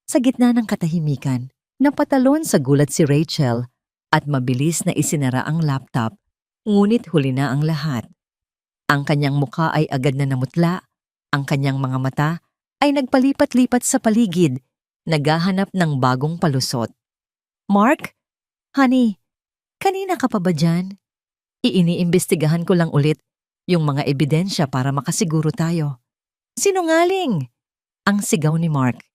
sa gitna ng katahimikan. Napatalon sa gulat si Rachel at mabilis na isinara ang laptop, ngunit huli na ang lahat. Ang kanyang mukha ay agad na namutla. Ang kanyang mga mata ay nagpalipat-lipat sa paligid, naghahanap ng bagong palusot. Mark? Honey, kanina ka pa ba dyan? Iiniimbestigahan ko lang ulit yung mga ebidensya para makasiguro tayo. Sinungaling! Ang sigaw ni Mark.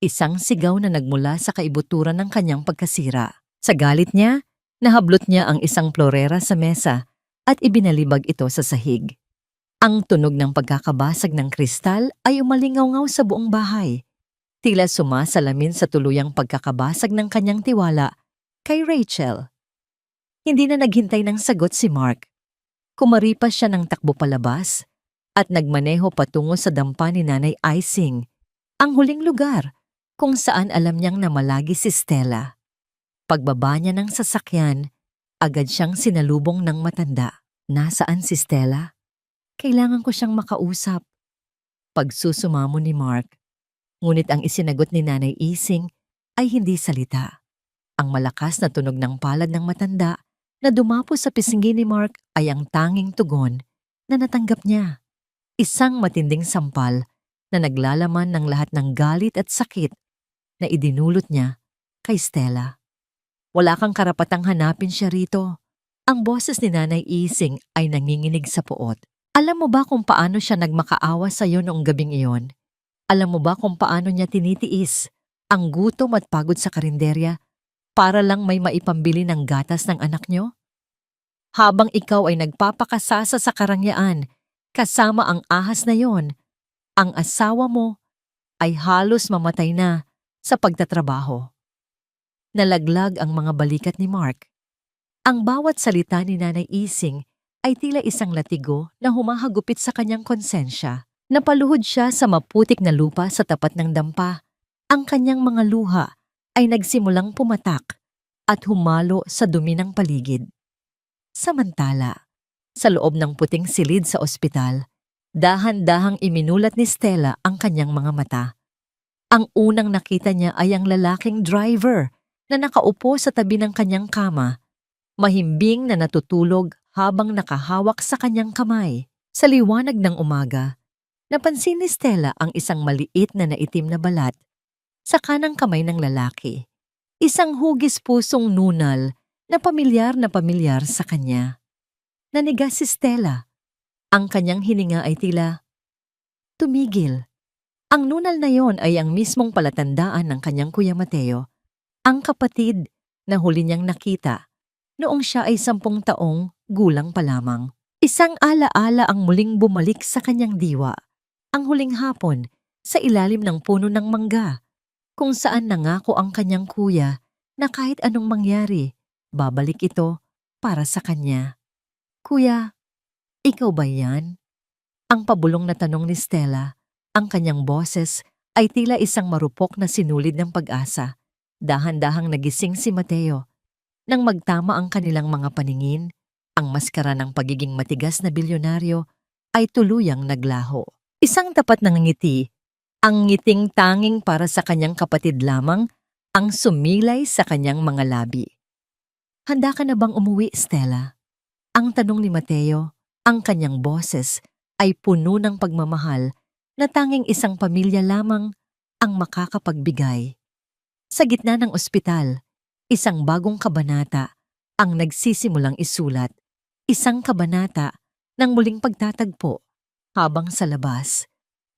Isang sigaw na nagmula sa kaibuturan ng kanyang pagkasira. Sa galit niya, Nahablot niya ang isang plorera sa mesa at ibinalibag ito sa sahig. Ang tunog ng pagkakabasag ng kristal ay umalingaw-ngaw sa buong bahay. Tila sumasalamin sa tuluyang pagkakabasag ng kanyang tiwala kay Rachel. Hindi na naghintay ng sagot si Mark. Kumaripas siya ng takbo palabas at nagmaneho patungo sa dampa ni Nanay Icing, ang huling lugar kung saan alam niyang namalagi si Stella. Pagbaba niya ng sasakyan, agad siyang sinalubong ng matanda. Nasaan si Stella? Kailangan ko siyang makausap. Pagsusumamo ni Mark, ngunit ang isinagot ni Nanay Ising ay hindi salita. Ang malakas na tunog ng palad ng matanda na dumapo sa pisngi ni Mark ay ang tanging tugon na natanggap niya. Isang matinding sampal na naglalaman ng lahat ng galit at sakit na idinulot niya kay Stella. Wala kang karapatang hanapin siya rito. Ang boses ni Nanay Ising ay nanginginig sa puot. Alam mo ba kung paano siya nagmakaawa sa iyo noong gabing iyon? Alam mo ba kung paano niya tinitiis ang gutom at pagod sa karinderya para lang may maipambili ng gatas ng anak niyo? Habang ikaw ay nagpapakasasa sa karangyaan kasama ang ahas na yon, ang asawa mo ay halos mamatay na sa pagtatrabaho. Nalaglag ang mga balikat ni Mark. Ang bawat salita ni Nanay Ising ay tila isang latigo na humahagupit sa kanyang konsensya. Napaluhod siya sa maputik na lupa sa tapat ng dampa. Ang kanyang mga luha ay nagsimulang pumatak at humalo sa dumi ng paligid. Samantala, sa loob ng puting silid sa ospital, dahan-dahang iminulat ni Stella ang kanyang mga mata. Ang unang nakita niya ay ang lalaking driver na nakaupo sa tabi ng kanyang kama, mahimbing na natutulog habang nakahawak sa kanyang kamay. Sa liwanag ng umaga, napansin ni Stella ang isang maliit na naitim na balat sa kanang kamay ng lalaki. Isang hugis pusong nunal na pamilyar sa kanya. Naniga si Stella. Ang kanyang hininga ay tila tumigil. Ang nunal na yon ay ang mismong palatandaan ng kanyang Kuya Mateo, ang kapatid na huli niyang nakita noong siya ay 10 taong gulang pa lamang. Isang alaala ang muling bumalik sa kanyang diwa. Ang huling hapon sa ilalim ng puno ng mangga, kung saan nangako ang kanyang kuya na kahit anong mangyari, babalik ito para sa kanya. Kuya, ikaw ba yan? Ang pabulong na tanong ni Stella. Ang kanyang boses ay tila isang marupok na sinulid ng pag-asa. Dahan-dahang nagising si Mateo. Nang magtama ang kanilang mga paningin, ang maskara ng pagiging matigas na bilyonaryo ay tuluyang naglaho. Isang tapat na ngiti, ang ngiting tanging para sa kanyang kapatid lamang, ang sumilay sa kanyang mga labi. Handa ka na bang umuwi, Stella? Ang tanong ni Mateo, ang kanyang boses ay puno ng pagmamahal na tanging isang pamilya lamang ang makakapagbigay. Sa gitna ng ospital, isang bagong kabanata ang nagsisimulang isulat. Isang kabanata ng muling pagtatagpo. Habang sa labas,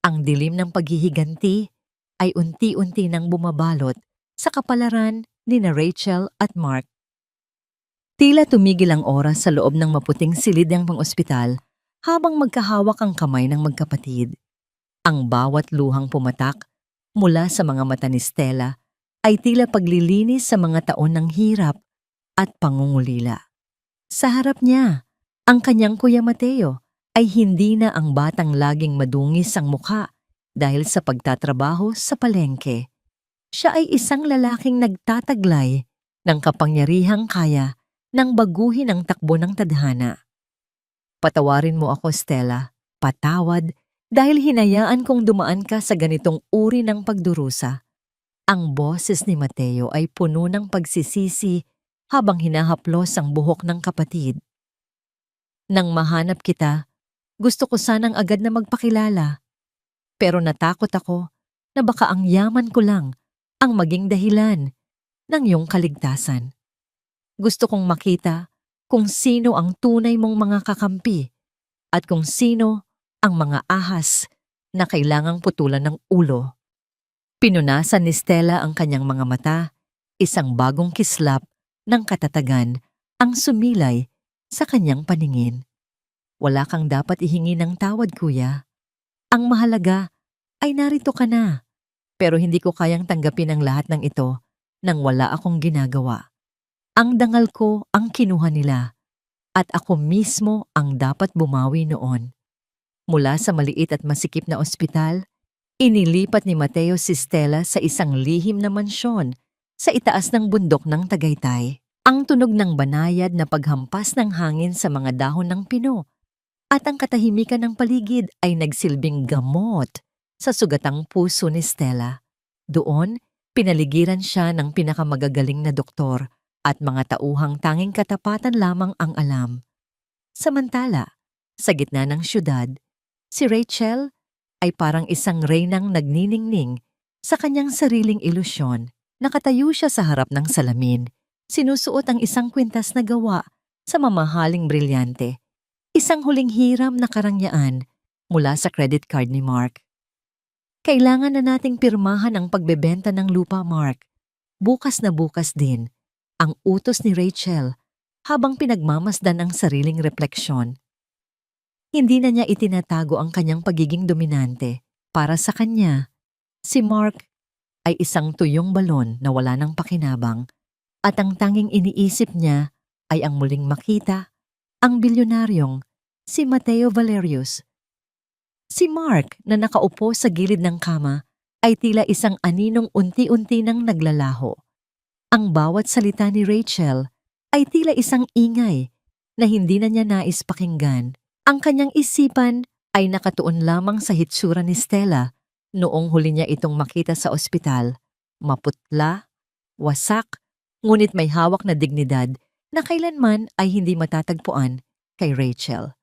ang dilim ng paghihiganti ay unti-unti nang bumabalot sa kapalaran ni na Rachel at Mark. Tila tumigil ang oras sa loob ng maputing silid ng pang-ospital habang magkahawak ang kamay ng magkapatid. Ang bawat luhang pumatak mula sa mga mata ni Stella ay tila paglilinis sa mga taon ng hirap at pangungulila. Sa harap niya, ang kanyang Kuya Mateo ay hindi na ang batang laging madungis ang mukha dahil sa pagtatrabaho sa palengke. Siya ay isang lalaking nagtataglay ng kapangyarihang kaya ng baguhin ang takbo ng tadhana. Patawarin mo ako, Stella. Patawad dahil hinayaan kong dumaan ka sa ganitong uri ng pagdurusa. Ang boses ni Mateo ay puno ng pagsisisi habang hinahaplos ang buhok ng kapatid. Nang mahanap kita, gusto ko sanang agad na magpakilala. Pero natakot ako na baka ang yaman ko lang ang maging dahilan ng iyong kaligtasan. Gusto kong makita kung sino ang tunay mong mga kakampi at kung sino ang mga ahas na kailangang putulan ng ulo. Pinunasan ni Stella ang kanyang mga mata, isang bagong kislap ng katatagan ang sumilay sa kanyang paningin. Wala kang dapat ihingi ng tawad, kuya. Ang mahalaga ay narito ka na. Pero hindi ko kayang tanggapin ang lahat ng ito nang wala akong ginagawa. Ang dangal ko ang kinuha nila at ako mismo ang dapat bumawi noon. Mula sa maliit at masikip na ospital, inilipat ni Mateo si Stella sa isang lihim na mansyon sa itaas ng bundok ng Tagaytay. Ang tunog ng banayad na paghampas ng hangin sa mga dahon ng pino at ang katahimikan ng paligid ay nagsilbing gamot sa sugatang puso ni Stella. Doon, pinaligiran siya ng pinakamagagaling na doktor at mga tauhang tanging katapatan lamang ang alam. Samantala, sa gitna ng syudad, si Rachel ay parang isang reynang nagniningning sa kanyang sariling ilusyon. Nakatayo siya sa harap ng salamin, sinusuot ang isang kwintas na gawa sa mamahaling brilyante. Isang huling hiram na karangyaan mula sa credit card ni Mark. Kailangan na nating pirmahan ang pagbebenta ng lupa, Mark. Bukas na bukas din, ang utos ni Rachel habang pinagmamasdan ang sariling refleksyon. Hindi na niya itinatago ang kanyang pagiging dominante. Para sa kanya, si Mark ay isang tuyong balon na wala ng pakinabang at ang tanging iniisip niya ay ang muling makita ang bilyonaryong si Mateo Valerius. Si Mark na nakaupo sa gilid ng kama ay tila isang aninong unti-unti nang naglalaho. Ang bawat salita ni Rachel ay tila isang ingay na hindi na niya nais pakinggan. Ang kanyang isipan ay nakatuon lamang sa hitsura ni Stella noong huli niya itong makita sa ospital. Maputla, wasak, ngunit may hawak na dignidad na kailanman ay hindi matatagpuan kay Rachel.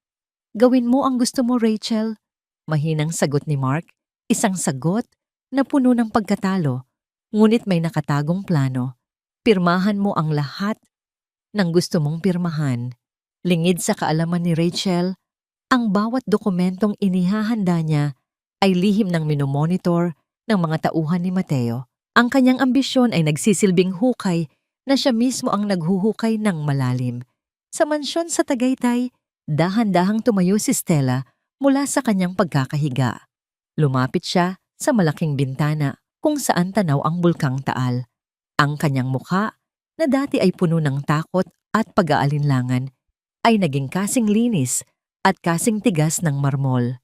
Gawin mo ang gusto mo, Rachel. Mahinang sagot ni Mark, isang sagot na puno ng pagkatalo, ngunit may nakatagong plano. Pirmahan mo ang lahat ng gusto mong pirmahan. Lingid sa kaalaman ni Rachel, ang bawat dokumentong inihahanda niya ay lihim ng minomonitor ng mga tauhan ni Mateo. Ang kanyang ambisyon ay nagsisilbing hukay na siya mismo ang naghuhukay ng malalim. Sa mansyon sa Tagaytay, dahan-dahang tumayo si Stella mula sa kanyang pagkakahiga. Lumapit siya sa malaking bintana kung saan tanaw ang bulkang Taal. Ang kanyang mukha, na dati ay puno ng takot at pag-aalinlangan, ay naging kasing linis at kasing tigas ng marmol.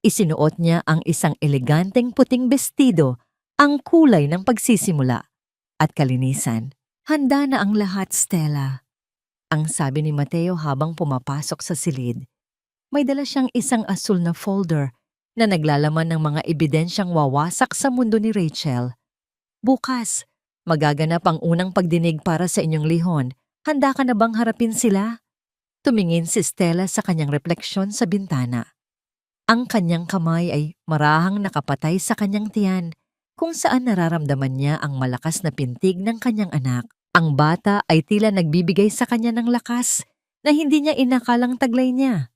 Isinuot niya ang isang eleganteng puting bestido, ang kulay ng pagsisimula at kalinisan. Handa na ang lahat, Stella. Ang sabi ni Mateo habang pumapasok sa silid. May dala siyang isang asul na folder na naglalaman ng mga ebidensyang wawasak sa mundo ni Rachel. Bukas, magaganap ang unang pagdinig para sa inyong lihon. Handa ka na bang harapin sila? Tumingin si Stella sa kanyang refleksyon sa bintana. Ang kanyang kamay ay marahang nakapatay sa kanyang tiyan, kung saan nararamdaman niya ang malakas na pintig ng kanyang anak. Ang bata ay tila nagbibigay sa kanya ng lakas na hindi niya inakalang taglay niya.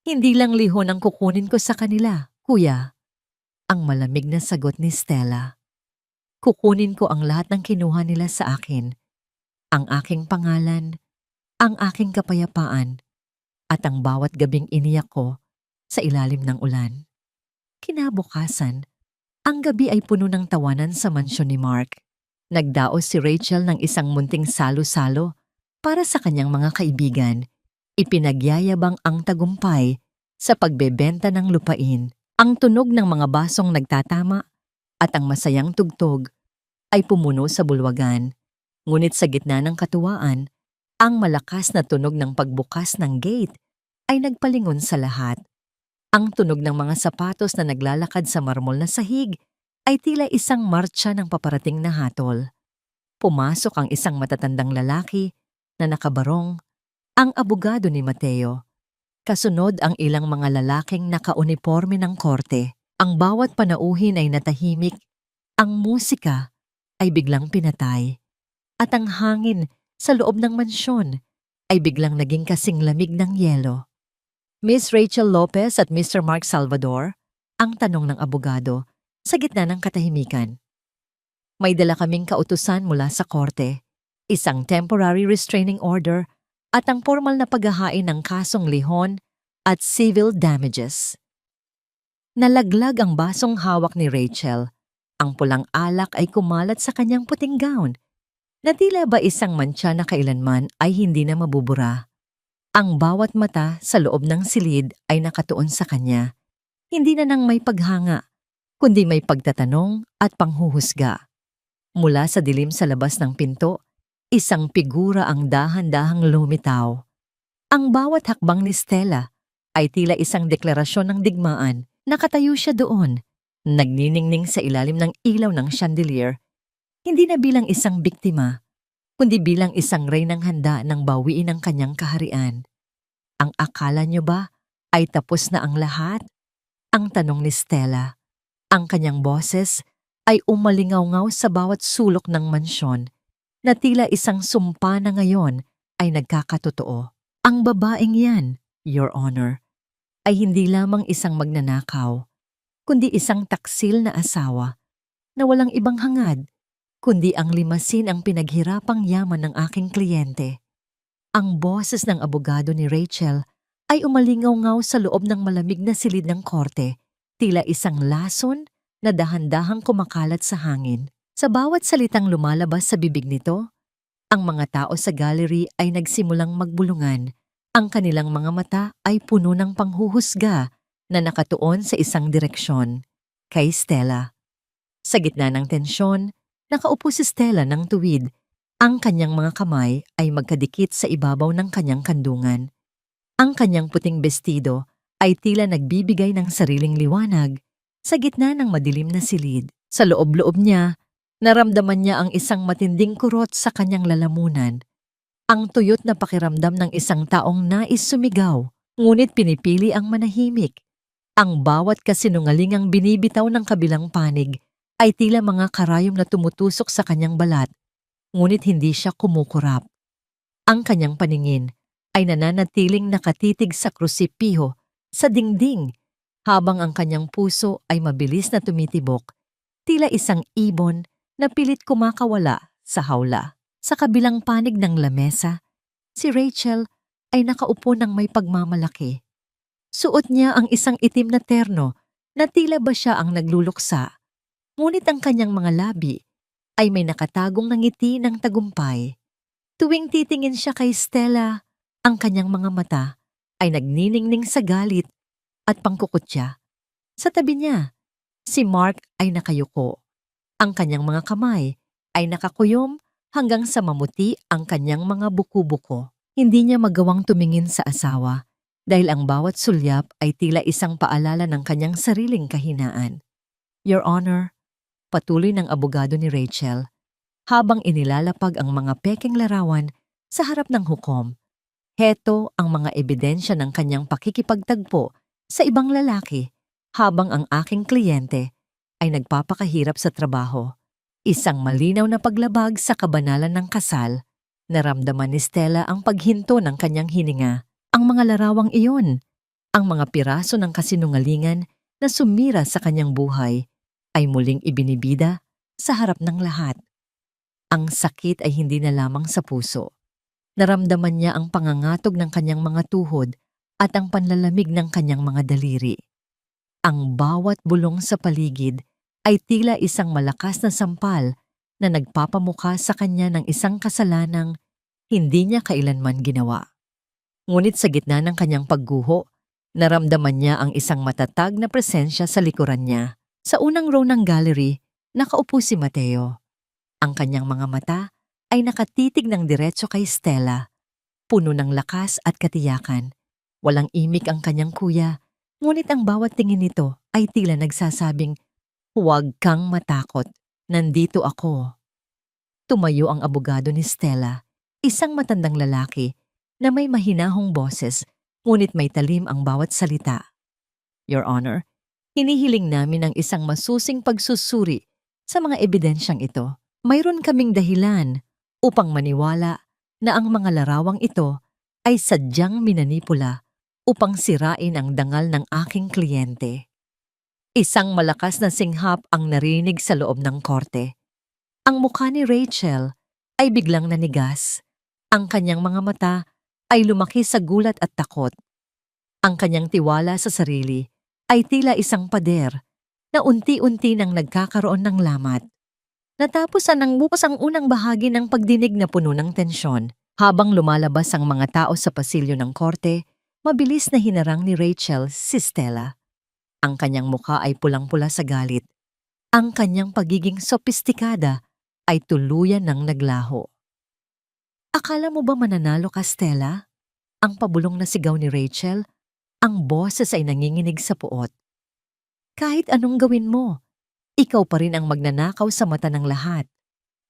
Hindi lang lihon ang kukunin ko sa kanila, kuya. Ang malamig na sagot ni Stella. Kukunin ko ang lahat ng kinuha nila sa akin. Ang aking pangalan, ang aking kapayapaan, at ang bawat gabing iniyak ko sa ilalim ng ulan. Kinabukasan, ang gabi ay puno ng tawanan sa mansyon ni Mark. Nagdaos si Rachel ng isang munting salo-salo para sa kanyang mga kaibigan. Ipinagyayabang ang tagumpay sa pagbebenta ng lupain. Ang tunog ng mga basong nagtatama at ang masayang tugtog ay pumuno sa bulwagan. Ngunit sa gitna ng katuwaan, ang malakas na tunog ng pagbukas ng gate ay nagpalingon sa lahat. Ang tunog ng mga sapatos na naglalakad sa marmol na sahig ay tila isang martsa ng paparating na hatol. Pumasok ang isang matatandang lalaki na nakabarong, ang abogado ni Mateo. Kasunod ang ilang mga lalaking nakauniporme ng korte. Ang bawat panauhin ay natahimik, ang musika ay biglang pinatay, at ang hangin sa loob ng mansyon ay biglang naging kasing lamig ng yelo. Miss Rachel Lopez at Mr. Mark Salvador, ang tanong ng abogado sa gitna ng katahimikan. May dala kaming kautusan mula sa korte, isang temporary restraining order at ang formal na paghahain ng kasong lihon at civil damages. Nalaglag ang basong hawak ni Rachel. Ang pulang alak ay kumalat sa kanyang puting gown, na tila ba isang mantsa na kailanman ay hindi na mabubura. Ang bawat mata sa loob ng silid ay nakatuon sa kanya, hindi na nang may paghanga, kundi may pagtatanong at panghuhusga. Mula sa dilim sa labas ng pinto, isang figura ang dahan-dahang lumitaw. Ang bawat hakbang ni Stella ay tila isang deklarasyon ng digmaan. Nakatayo siya doon, nagniningning sa ilalim ng ilaw ng chandelier, hindi na bilang isang biktima, kundi bilang isang reynang handa ng bawiin ang kanyang kaharian. Ang akala niyo ba ay tapos na ang lahat? Ang tanong ni Stella. Ang kanyang boses ay umalingaw-ngaw sa bawat sulok ng mansyon, na tila isang sumpa na ngayon ay nagkakatotoo. Ang babaeng yan, Your Honor, ay hindi lamang isang magnanakaw, kundi isang taksil na asawa na walang ibang hangad, kundi ang limasin ang pinaghirapang yaman ng aking kliyente. Ang boses ng abogado ni Rachel ay umalingaw-ngaw sa loob ng malamig na silid ng korte, tila isang lason na dahan-dahang kumakalat sa hangin. Sa bawat salitang lumalabas sa bibig nito, ang mga tao sa gallery ay nagsimulang magbulungan. Ang kanilang mga mata ay puno ng panghuhusga na nakatuon sa isang direksyon, kay Stella. Sa gitna ng tensyon, nakaupo si Stella ng tuwid. Ang kanyang mga kamay ay magkadikit sa ibabaw ng kanyang kandungan. Ang kanyang puting bestido ay tila nagbibigay ng sariling liwanag sa gitna ng madilim na silid. Sa loob-loob niya, naramdaman niya ang isang matinding kurot sa kanyang lalamunan. Ang tuyot na pakiramdam ng isang taong nais sumigaw, ngunit pinipili ang manahimik. Ang bawat kasinungalingang binibitaw ng kabilang panig ay tila mga karayom na tumutusok sa kanyang balat, ngunit hindi siya kumukurap. Ang kanyang paningin ay nananatiling nakatitig sa krusipiho sa dingding, habang ang kanyang puso ay mabilis na tumitibok, tila isang ibon na pilit kumakawala sa hawla. Sa kabilang panig ng lamesa, si Rachel ay nakaupo ng may pagmamalaki. Suot niya ang isang itim na terno na tila ba siya ang nagluluksa, ngunit ang kanyang mga labi ay may nakatagong na ngiti ng tagumpay. Tuwing titingin siya kay Stella, ang kanyang mga mata ay nagniningning sa galit at pangkukutya. Sa tabi niya, si Mark ay nakayuko. Ang kanyang mga kamay ay nakakuyom hanggang sa mamuti ang kanyang mga buko-buko. Hindi niya magawang tumingin sa asawa dahil ang bawat sulyap ay tila isang paalala ng kanyang sariling kahinaan. Your Honor, patuloy ng abogado ni Rachel, habang inilalapag ang mga pekeng larawan sa harap ng hukom. Heto ang mga ebidensya ng kanyang pakikipagtagpo sa ibang lalaki habang ang aking kliyente ay nagpapakahirap sa trabaho. Isang malinaw na paglabag sa kabanalan ng kasal. Naramdaman ni Stella ang paghinto ng kanyang hininga. Ang mga larawang iyon, ang mga piraso ng kasinungalingan na sumira sa kanyang buhay, ay muling ibinibida sa harap ng lahat. Ang sakit ay hindi na lamang sa puso. Naramdaman niya ang pangangatog ng kanyang mga tuhod at ang panlalamig ng kanyang mga daliri. Ang bawat bulong sa paligid ay tila isang malakas na sampal na nagpapamukha sa kanya ng isang kasalanang hindi niya kailanman ginawa. Ngunit sa gitna ng kanyang pagguho, naramdaman niya ang isang matatag na presensya sa likuran niya. Sa unang row ng gallery, nakaupo si Mateo. Ang kanyang mga mata ay nakatitig ng diretso kay Stella, puno ng lakas at katiyakan. Walang imik ang kanyang kuya, ngunit ang bawat tingin nito ay tila nagsasabing, "Huwag kang matakot, nandito ako." Tumayo ang abogado ni Stella, isang matandang lalaki na may mahinahong boses, ngunit may talim ang bawat salita. Your Honor, hinihiling namin ang isang masusing pagsusuri sa mga ebidensyang ito. Mayroon kaming dahilan upang maniwala na ang mga larawang ito ay sadyang minanipula upang sirain ang dangal ng aking kliyente. Isang malakas na singhap ang narinig sa loob ng korte. Ang mukha ni Rachel ay biglang nanigas. Ang kanyang mga mata ay lumaki sa gulat at takot. Ang kanyang tiwala sa sarili ay tila isang pader na unti-unti nang nagkakaroon ng lamat. Natapos ng bukas ang unang bahagi ng pagdinig na puno ng tensyon. Habang lumalabas ang mga tao sa pasilyo ng korte, mabilis na hinarang ni Rachel si Stella. Ang kanyang mukha ay pulang-pula sa galit. Ang kanyang pagiging sopistikada ay tuluyan ng naglaho. Akala mo ba mananalo ka, Stella? Ang pabulong na sigaw ni Rachel, ang boses ay nanginginig sa puot. Kahit anong gawin mo, ikaw pa rin ang magnanakaw sa mata ng lahat.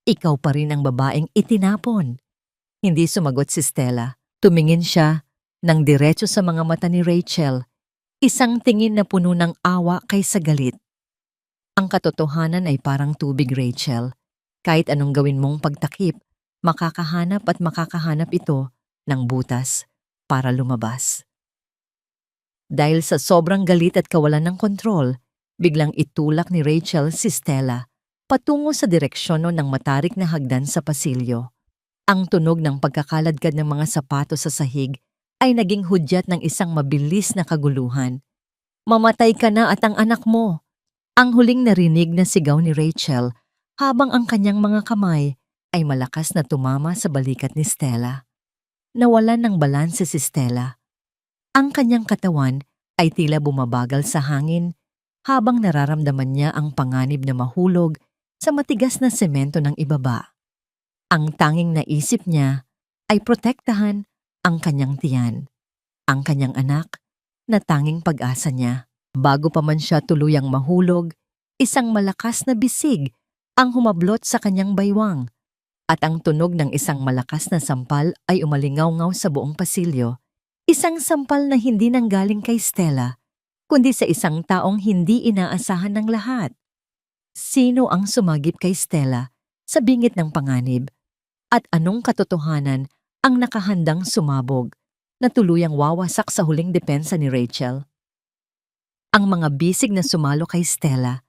Ikaw pa rin ang babaeng itinapon. Hindi sumagot si Stella. Tumingin siya ng diretso sa mga mata ni Rachel, isang tingin na puno ng awa kaysa galit. Ang katotohanan ay parang tubig, Rachel. Kahit anong gawin mong pagtakip, makakahanap at makakahanap ito ng butas para lumabas. Dahil sa sobrang galit at kawalan ng kontrol, biglang itulak ni Rachel si Stella patungo sa direksyon ng matarik na hagdan sa pasilyo. Ang tunog ng pagkakaladkad ng mga sapatos sa sahig ay naging hudyat ng isang mabilis na kaguluhan. Mamatay ka na at ang anak mo! Ang huling narinig na sigaw ni Rachel habang ang kanyang mga kamay ay malakas na tumama sa balikat ni Stella. Nawalan ng balanse si Stella. Ang kanyang katawan ay tila bumabagal sa hangin habang nararamdaman niya ang panganib na mahulog sa matigas na semento ng ibaba. Ang tanging naisip niya ay protektahan ang kanyang tiyan, ang kanyang anak na tanging pag-asa niya. Bago pa man siya tuluyang mahulog, isang malakas na bisig ang humablot sa kanyang baywang at ang tunog ng isang malakas na sampal ay umalingaw-ngaw sa buong pasilyo. Isang sampal na hindi nanggaling kay Stella, kundi sa isang taong hindi inaasahan ng lahat. Sino ang sumagip kay Stella sa bingit ng panganib? At anong katotohanan ang nakahandang sumabog na tuluyang wawasak sa huling depensa ni Rachel? Ang mga bisig na sumalo kay Stella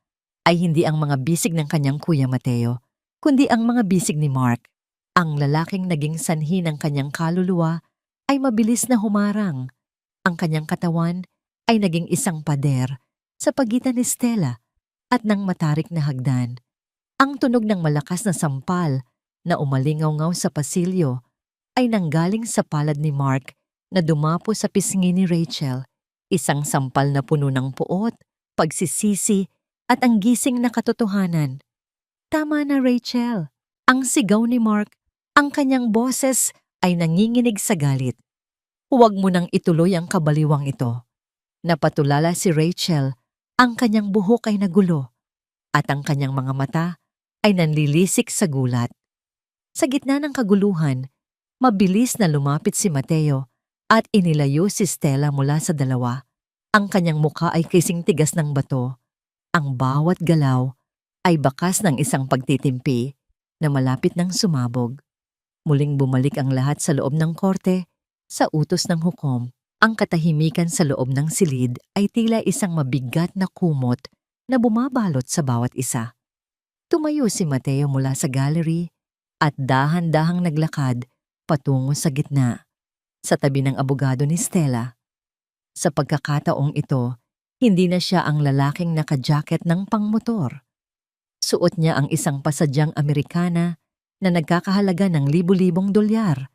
ay hindi ang mga bisig ng kanyang kuya Mateo, kundi ang mga bisig ni Mark. Ang lalaking naging sanhi ng kanyang kaluluwa ay mabilis na humarang. Ang kanyang katawan ay naging isang pader sa pagitan ni Stella at ng matarik na hagdan. Ang tunog ng malakas na sampal na umalingaw-ngaw sa pasilyo ay nanggaling sa palad ni Mark na dumapo sa pisngi ni Rachel, isang sampal na puno ng puot, pagsisisi at ang gising na katotohanan. Tama na, Rachel. Ang sigaw ni Mark, ang kanyang boses ay nanginginig sa galit. Huwag mo nang ituloy ang kabaliwang ito. Napatulala si Rachel, ang kanyang buhok ay nagulo at ang kanyang mga mata ay nanlilisik sa gulat. Sa gitna ng kaguluhan, mabilis na lumapit si Mateo at inilayo si Stella mula sa dalawa. Ang kanyang mukha ay kasing tigas ng bato. Ang bawat galaw ay bakas ng isang pagtitimpi na malapit ng sumabog. Muling bumalik ang lahat sa loob ng korte sa utos ng hukom. Ang katahimikan sa loob ng silid ay tila isang mabigat na kumot na bumabalot sa bawat isa. Tumayo si Mateo mula sa gallery at dahan-dahang naglakad patungo sa gitna, sa tabi ng abogado ni Stella. Sa pagkakataong ito, hindi na siya ang lalaking naka-jacket ng pangmotor. Suot niya ang isang pasadyang Amerikana na nagkakahalaga ng libu-libong dolyar.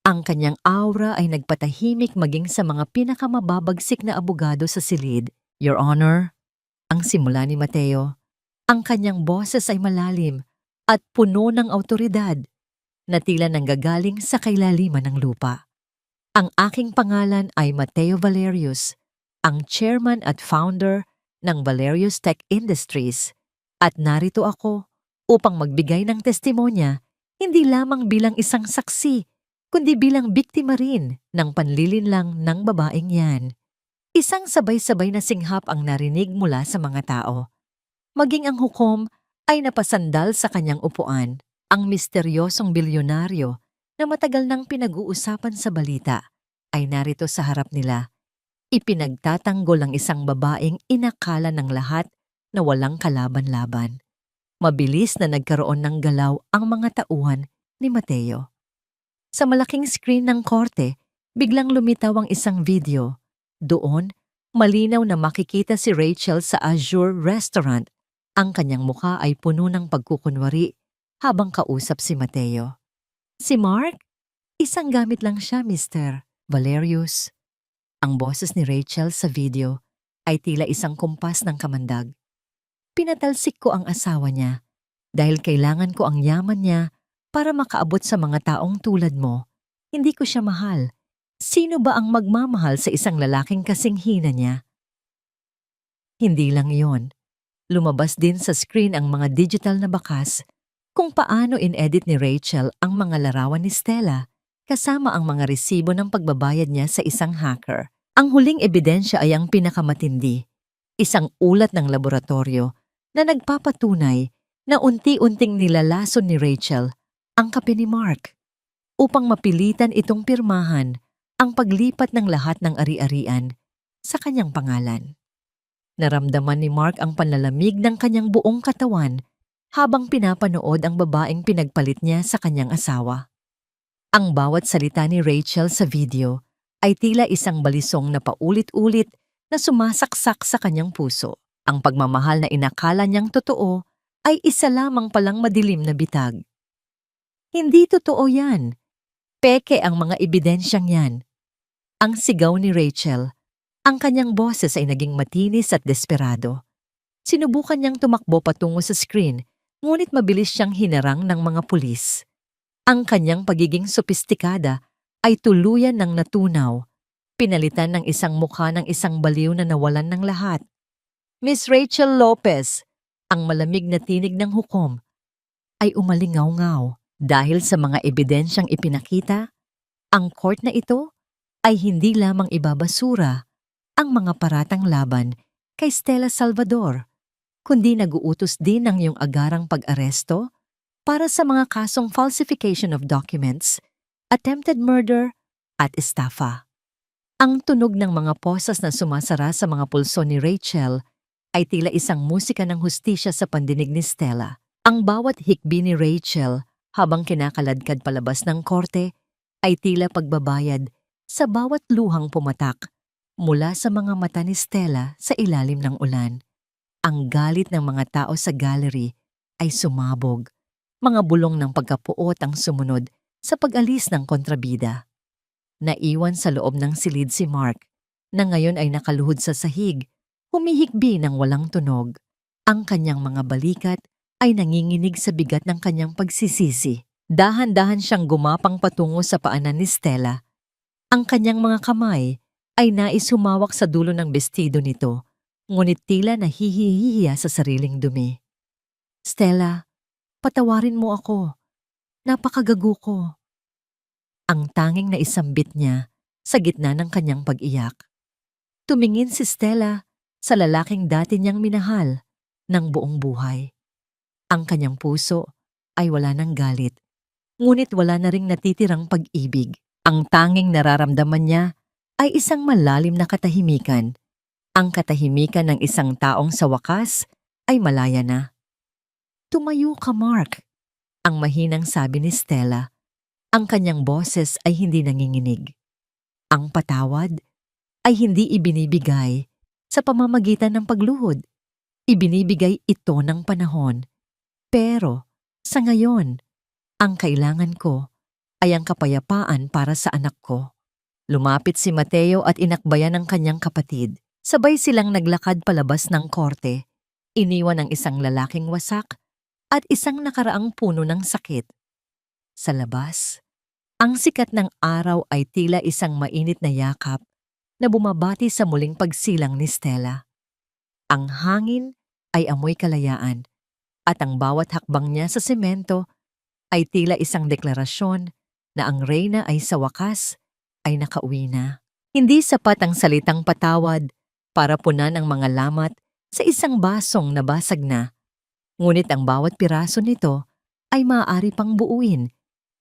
Ang kanyang aura ay nagpatahimik maging sa mga pinakamababagsik na abogado sa silid. Your Honor, ang simula ni Mateo. Ang kanyang boses ay malalim at puno ng awtoridad na tila nanggagaling sa kailaliman ng lupa. Ang aking pangalan ay Mateo Valerius, ang chairman at founder ng Valerius Tech Industries, at narito ako upang magbigay ng testimonya hindi lamang bilang isang saksi, kundi bilang biktima rin ng panlilinlang ng babaeng yan. Isang sabay-sabay na singhap ang narinig mula sa mga tao. Maging ang hukom ay napasandal sa kanyang upuan, ang misteryosong bilyonaryo na matagal nang pinag-uusapan sa balita ay narito sa harap nila. Ipinagtatanggol ang isang babaeng inakala ng lahat na walang kalaban-laban. Mabilis na nagkaroon ng galaw ang mga tauhan ni Mateo. Sa malaking screen ng korte, Biglang lumitaw ang isang video. Doon, malinaw na makikita si Rachel sa Azure Restaurant. Ang kanyang mukha ay puno ng pagkukunwari habang kausap si Mateo. Si Mark? Isang gamit lang siya, Mr. Valerius. Ang boses ni Rachel sa video ay tila isang kumpas ng kamandag. Pinatalsik ko ang asawa niya dahil kailangan ko ang yaman niya para makaabot sa mga taong tulad mo. Hindi ko siya mahal. Sino ba ang magmamahal sa isang lalaking kasing hina niya? Hindi lang yon. Lumabas din sa screen ang mga digital na bakas kung paano in-edit ni Rachel ang mga larawan ni Stella kasama ang mga resibo ng pagbabayad niya sa isang hacker. Ang huling ebidensya ay ang pinakamatindi, isang ulat ng laboratorio na nagpapatunay na unti-unting nilalason ni Rachel ang kape ni Mark upang mapilitan itong pirmahan ang paglipat ng lahat ng ari-arian sa kanyang pangalan. Naramdaman ni Mark ang panlalamig ng kanyang buong katawan habang pinapanood ang babaeng pinagpalit niya sa kanyang asawa. Ang bawat salita ni Rachel sa video ay tila isang balisong na paulit-ulit na sumasaksak sa kanyang puso. Ang pagmamahal na inakala niyang totoo ay isa lamang palang madilim na bitag. Hindi totoo yan. Peke ang mga ebidensyang yan. Ang sigaw ni Rachel, ang kanyang boses ay naging matinis at desperado. Sinubukan niyang tumakbo patungo sa screen, ngunit mabilis siyang hinarang ng mga pulis. Ang kanyang pagiging sopistikada ay tuluyan ng natunaw, pinalitan ng isang mukha ng isang baliw na nawalan ng lahat. Miss Rachel Lopez, ang malamig na tinig ng hukom, ay umalingaw-ngaw dahil sa mga ebidensyang ipinakita. Ang court na ito ay hindi lamang ibabasura ang mga paratang laban kay Stella Salvador, kundi nag-uutos din ng iyong agarang pag-aresto para sa mga kasong falsification of documents, attempted murder, at estafa. Ang tunog ng mga posas na sumasara sa mga pulso ni Rachel ay tila isang musika ng hustisya sa pandinig ni Stella. Ang bawat hikbi ni Rachel habang kinakaladkad palabas ng korte ay tila pagbabayad sa bawat luhang pumatak mula sa mga mata ni Stella sa ilalim ng ulan. Ang galit ng mga tao sa gallery ay sumabog. Mga bulong ng pagkapuot ang sumunod sa pag-alis ng kontrabida. Naiwan sa loob ng silid si Mark, na ngayon ay nakaluhod sa sahig, humihikbi ng walang tunog. Ang kanyang mga balikat ay nanginginig sa bigat ng kanyang pagsisisi. Dahan-dahan siyang gumapang patungo sa paanan ni Stella. Ang kanyang mga kamay ay nais humawak sa dulo ng bestido nito, ngunit tila nahihihiya sa sariling dumi. Stella, patawarin mo ako. Napakagago ko. Ang tanging naisambit niya sa gitna ng kanyang pag-iyak. Tumingin si Stella sa lalaking dati niyang minahal ng buong buhay. Ang kanyang puso ay wala ng galit, ngunit wala na ring natitirang pag-ibig. Ang tanging nararamdaman niya ay isang malalim na katahimikan. Ang katahimikan ng isang taong sa wakas ay malaya na. Tumayo ka, Mark, ang mahinang sabi ni Stella. Ang kanyang boses ay hindi nanginginig. Ang patawad ay hindi ibinibigay sa pamamagitan ng pagluhod. Ibinibigay ito ng panahon. Pero sa ngayon, ang kailangan ko ay ang kapayapaan para sa anak ko. Lumapit si Mateo at inakbayan ng kanyang kapatid. Sabay silang naglakad palabas ng korte. Iniwan ang isang lalaking wasak at isang nakaraang puno ng sakit. Sa labas, ang sikat ng araw ay tila isang mainit na yakap na bumabati sa muling pagsilang ni Stella. Ang hangin ay amoy kalayaan at ang bawat hakbang niya sa semento ay tila isang deklarasyon na ang reyna ay sa wakas ay nakauwi na. Hindi sapat ang salitang patawad para punan ang mga lamat sa isang basong nabasag na. Ngunit ang bawat piraso nito ay maaari pang buuin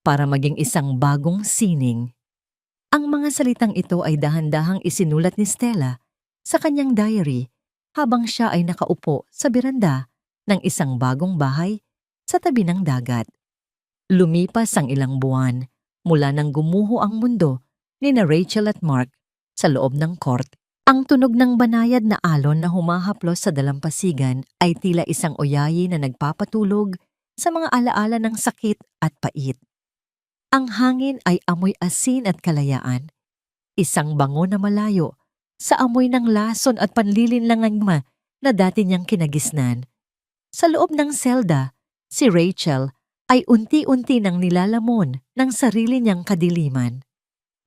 para maging isang bagong sining. Ang mga salitang ito ay dahan-dahang isinulat ni Stella sa kanyang diary habang siya ay nakaupo sa beranda ng isang bagong bahay sa tabi ng dagat. Lumipas ang ilang buwan mula nang gumuho ang mundo nina Rachel at Mark sa loob ng court. Ang tunog ng banayad na alon na humahaplos sa dalampasigan ay tila isang oyayi na nagpapatulog sa mga alaala ng sakit at pait. Ang hangin ay amoy asin at kalayaan, isang bango na malayo sa amoy ng lason at panlilinlangagma na dati niyang kinagisnan. Sa loob ng selda, si Rachel ay unti-unti nang nilalamon ng sarili niyang kadiliman.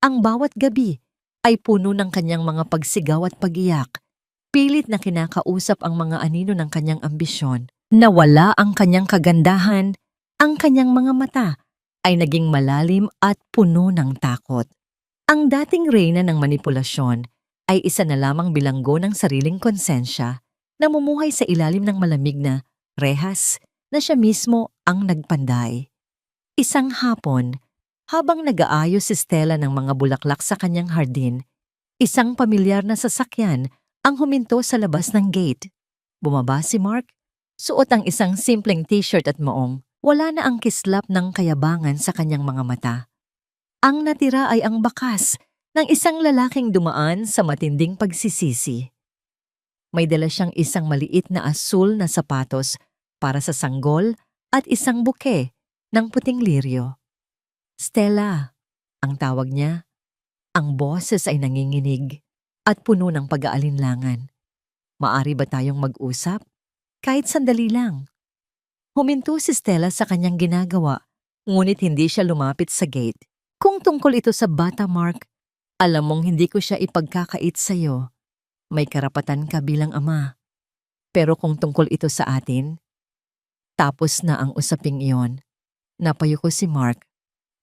Ang bawat gabi ay puno ng kanyang mga pagsigaw at pagiyak, pilit na kinakausap ang mga anino ng kanyang ambisyon. Nawala ang kanyang kagandahan, ang kanyang mga mata ay naging malalim at puno ng takot. Ang dating reyna ng manipulasyon ay isa na lamang bilanggo ng sariling konsensya, namumuhay sa ilalim ng malamig na rehas na siya mismo ang nagpanday. Isang hapon, habang nag-aayos si Stella ng mga bulaklak sa kanyang hardin, isang pamilyar na sasakyan ang huminto sa labas ng gate. Bumaba si Mark, suot ang isang simpleng t-shirt at maong. Wala na ang kislap ng kayabangan sa kanyang mga mata. Ang natira ay ang bakas ng isang lalaking dumaan sa matinding pagsisisi. May dala siyang isang maliit na asul na sapatos para sa sanggol at isang buke ng puting liryo. Stella, ang tawag niya. Ang boses ay nanginginig at puno ng pag-aalinlangan. Maari ba tayong mag-usap? Kahit sandali lang. Huminto si Stella sa kanyang ginagawa, ngunit hindi siya lumapit sa gate. Kung tungkol ito sa bata, Mark, alam mong hindi ko siya ipagkakait sa'yo. May karapatan ka bilang ama. Pero kung tungkol ito sa atin, tapos na ang usaping iyon. Napayuko si Mark.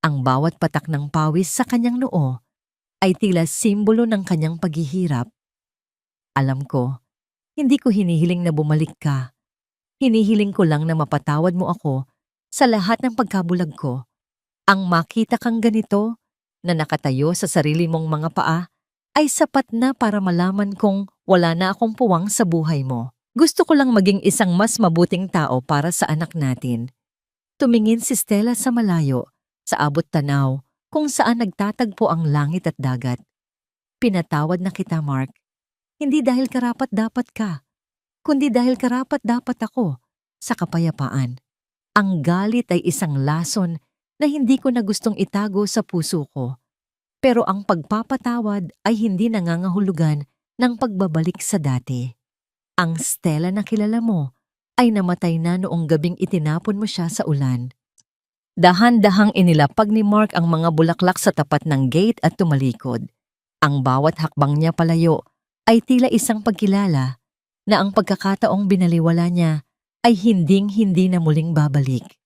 Ang bawat patak ng pawis sa kanyang noo ay tila simbolo ng kanyang paghihirap. Alam ko, hindi ko hinihiling na bumalik ka. Hinihiling ko lang na mapatawad mo ako sa lahat ng pagkabulag ko. Ang makita kang ganito na nakatayo sa sarili mong mga paa ay sapat na para malaman kong wala na akong puwang sa buhay mo. Gusto ko lang maging isang mas mabuting tao para sa anak natin. Tumingin si Stella sa malayo, sa abot tanaw, kung saan nagtatagpo ang langit at dagat. Pinatawad na kita, Mark. Hindi dahil karapat-dapat ka, kundi dahil karapat-dapat ako sa kapayapaan. Ang galit ay isang lason na hindi ko na gustong itago sa puso ko. Pero ang pagpapatawad ay hindi nangangahulugan ng pagbabalik sa dati. Ang Stella na kilala mo ay namatay na noong gabing itinapon mo siya sa ulan. Dahan-dahang inilapag ni Mark ang mga bulaklak sa tapat ng gate at tumalikod. Ang bawat hakbang niya palayo ay tila isang pagkilala na ang pagkakataong binaliwala niya ay hinding-hindi na muling babalik.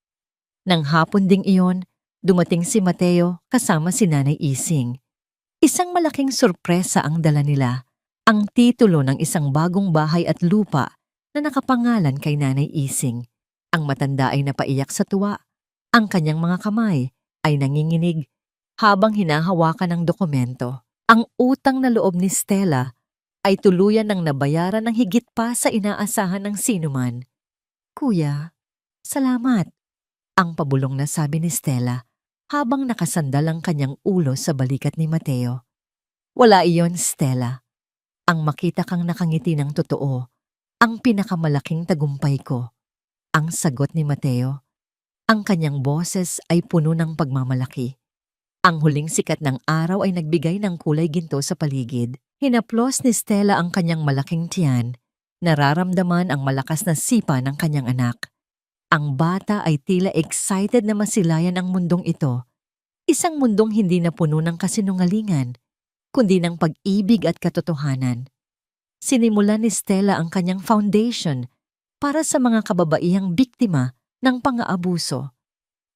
Nang hapon ding iyon, dumating si Mateo kasama si Nanay Ising. Isang malaking sorpresa ang dala nila, ang titulo ng isang bagong bahay at lupa na nakapangalan kay Nanay Ising. Ang matanda ay napaiyak sa tuwa. Ang kanyang mga kamay ay nanginginig habang hinahawakan ng dokumento. Ang utang na loob ni Stella ay tuluyan ng nabayaran ng higit pa sa inaasahan ng sinuman. Kuya, salamat, ang pabulong na sabi ni Stella habang nakasandal ang kanyang ulo sa balikat ni Mateo. Wala iyon, Stella. Ang makita kang nakangiti ng totoo, ang pinakamalaking tagumpay ko. Ang sagot ni Mateo. Ang kanyang boses ay puno ng pagmamalaki. Ang huling sikat ng araw ay nagbigay ng kulay ginto sa paligid. Hinaplos ni Stella ang kanyang malaking tiyan. Nararamdaman ang malakas na sipa ng kanyang anak. Ang bata ay tila excited na masilayan ang mundong ito. Isang mundong hindi na puno ng kasinungalingan, kundi ng pag-ibig at katotohanan. Sinimulan ni Stella ang kanyang foundation para sa mga kababaihang biktima ng pang-aabuso.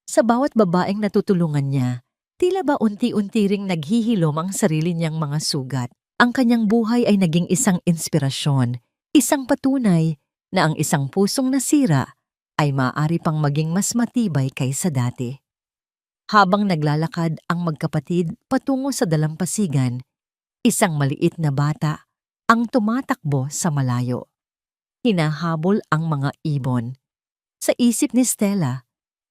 Sa bawat babaeng natutulungan niya, tila ba unti-unti ring naghihilom ang sarili niyang mga sugat. Ang kanyang buhay ay naging isang inspirasyon, isang patunay na ang isang pusong nasira ay maaari pang maging mas matibay kaysa dati. Habang naglalakad ang magkapatid patungo sa dalampasigan, isang maliit na bata ang tumatakbo sa malayo. Hinahabol ang mga ibon. Sa isip ni Stella,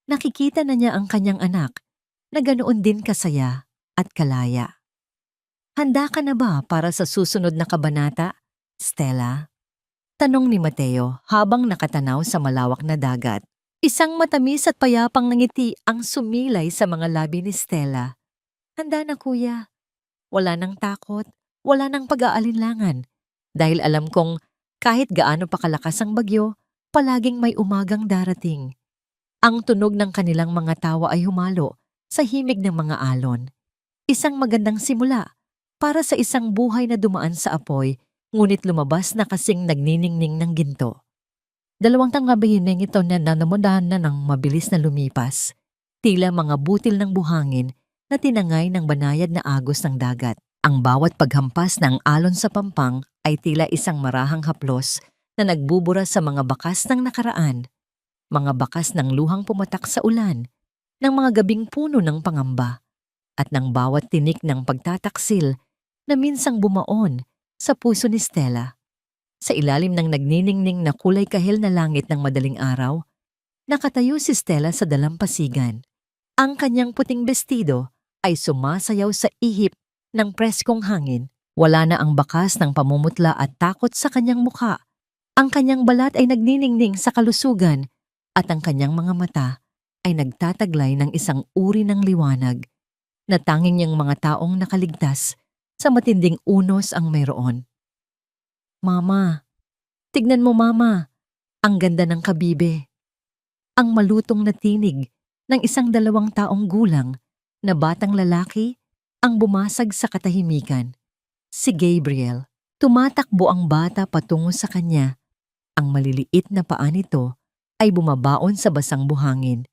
nakikita na niya ang kanyang anak na ganoon din kasaya at kalaya. Handa ka na ba para sa susunod na kabanata, Stella? Tanong ni Mateo habang nakatanaw sa malawak na dagat. Isang matamis at payapang ngiti ang sumilay sa mga labi ni Stella. Handa na kuya. Wala nang takot, wala nang pag-aalinlangan. Dahil alam kong kahit gaano pa kalakas ang bagyo, palaging may umagang darating. Ang tunog ng kanilang mga tawa ay humalo sa himig ng mga alon. Isang magandang simula para sa isang buhay na dumaan sa apoy, ngunit lumabas na kasing nagniningning ng ginto. 2 tangabihineng ito na nanamudahan na ng mabilis na lumipas, tila mga butil ng buhangin na tinangay ng banayad na agos ng dagat. Ang bawat paghampas ng alon sa pampang ay tila isang marahang haplos na nagbubura sa mga bakas ng nakaraan, mga bakas ng luhang pumatak sa ulan, ng mga gabing puno ng pangamba, at ng bawat tinik ng pagtataksil na minsang bumaon sa puso ni Stella. Sa ilalim ng nagniningning na kulay kahil na langit ng madaling araw, nakatayo si Stella sa dalampasigan. Ang kanyang puting bestido ay sumasayaw sa ihip ng preskong hangin. Wala na ang bakas ng pamumutla at takot sa kanyang mukha. Ang kanyang balat ay nagniningning sa kalusugan at ang kanyang mga mata ay nagtataglay ng isang uri ng liwanag na tanging niyang mga taong nakaligtas sa matinding unos ang mayroon. Mama, tignan mo mama, ang ganda ng kabibe. Ang malutong na tinig ng isang 2 taong gulang na batang lalaki ang bumasag sa katahimikan. Si Gabriel. Tumatakbo ang bata patungo sa kanya. Ang maliliit na paa nito ay bumabaon sa basang buhangin.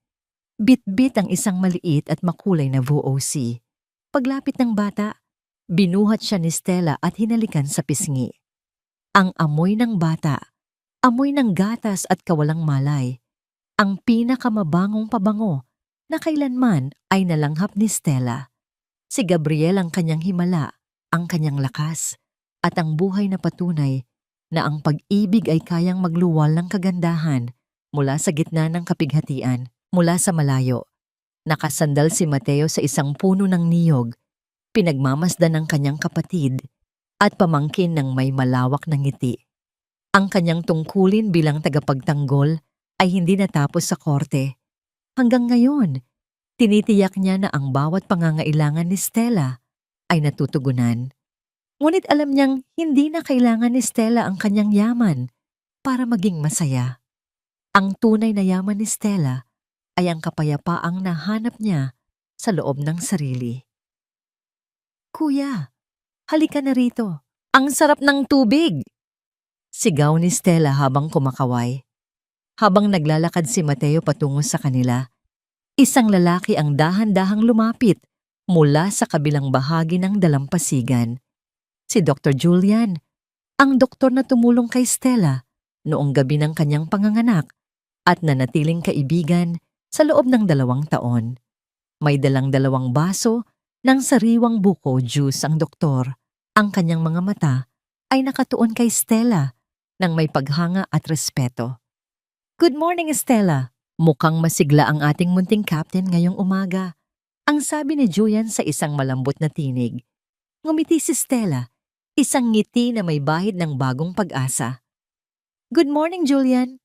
Bit-bit ang isang maliit at makulay na VOC. Paglapit ng bata, binuhat siya ni Stella at hinalikan sa pisngi. Ang amoy ng bata, amoy ng gatas at kawalang malay, ang pinakamabangong pabango na kailanman ay nalanghap ni Stella. Si Gabriel ang kanyang himala, ang kanyang lakas, at ang buhay na patunay na ang pag-ibig ay kayang magluwal ng kagandahan mula sa gitna ng kapighatian, mula sa malayo. Nakasandal si Mateo sa isang puno ng niyog, pinagmamasdan ng kanyang kapatid at pamangkin ng may malawak na ngiti. Ang kanyang tungkulin bilang tagapagtanggol ay hindi natapos sa korte. Hanggang ngayon, tinitiyak niya na ang bawat pangangailangan ni Stella ay natutugunan. Ngunit alam niyang hindi na kailangan ni Stella ang kanyang yaman para maging masaya. Ang tunay na yaman ni Stella ay ang kapayapaang nahanap niya sa loob ng sarili. Kuya, halika na rito. Ang sarap ng tubig! Sigaw ni Stella habang kumakaway. Habang naglalakad si Mateo patungo sa kanila, isang lalaki ang dahan-dahang lumapit mula sa kabilang bahagi ng dalampasigan. Si Dr. Julian, ang doktor na tumulong kay Stella noong gabi ng kanyang panganganak at nanatiling kaibigan sa loob ng 2 taon. May dalang 2 baso ng sariwang buko juice ang doktor. Ang kanyang mga mata ay nakatuon kay Stella ng may paghanga at respeto. Good morning, Stella. Mukhang masigla ang ating munting captain ngayong umaga. Ang sabi ni Julian sa isang malambot na tinig. Ngumiti si Stella, isang ngiti na may bahid ng bagong pag-asa. Good morning, Julian.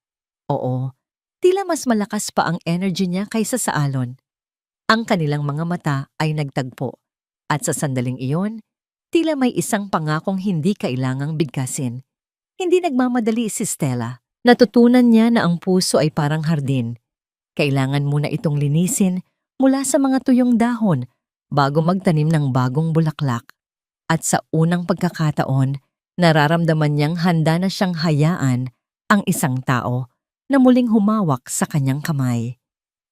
Oo, tila mas malakas pa ang energy niya kaysa sa alon. Ang kanilang mga mata ay nagtagpo at sa sandaling iyon, tila may isang pangakong hindi kailangang bigkasin. Hindi nagmamadali si Stella. Natutunan niya na ang puso ay parang hardin. Kailangan muna itong linisin mula sa mga tuyong dahon bago magtanim ng bagong bulaklak. At sa unang pagkakataon, nararamdaman niyang handa na siyang hayaan ang isang tao na muling humawak sa kanyang kamay.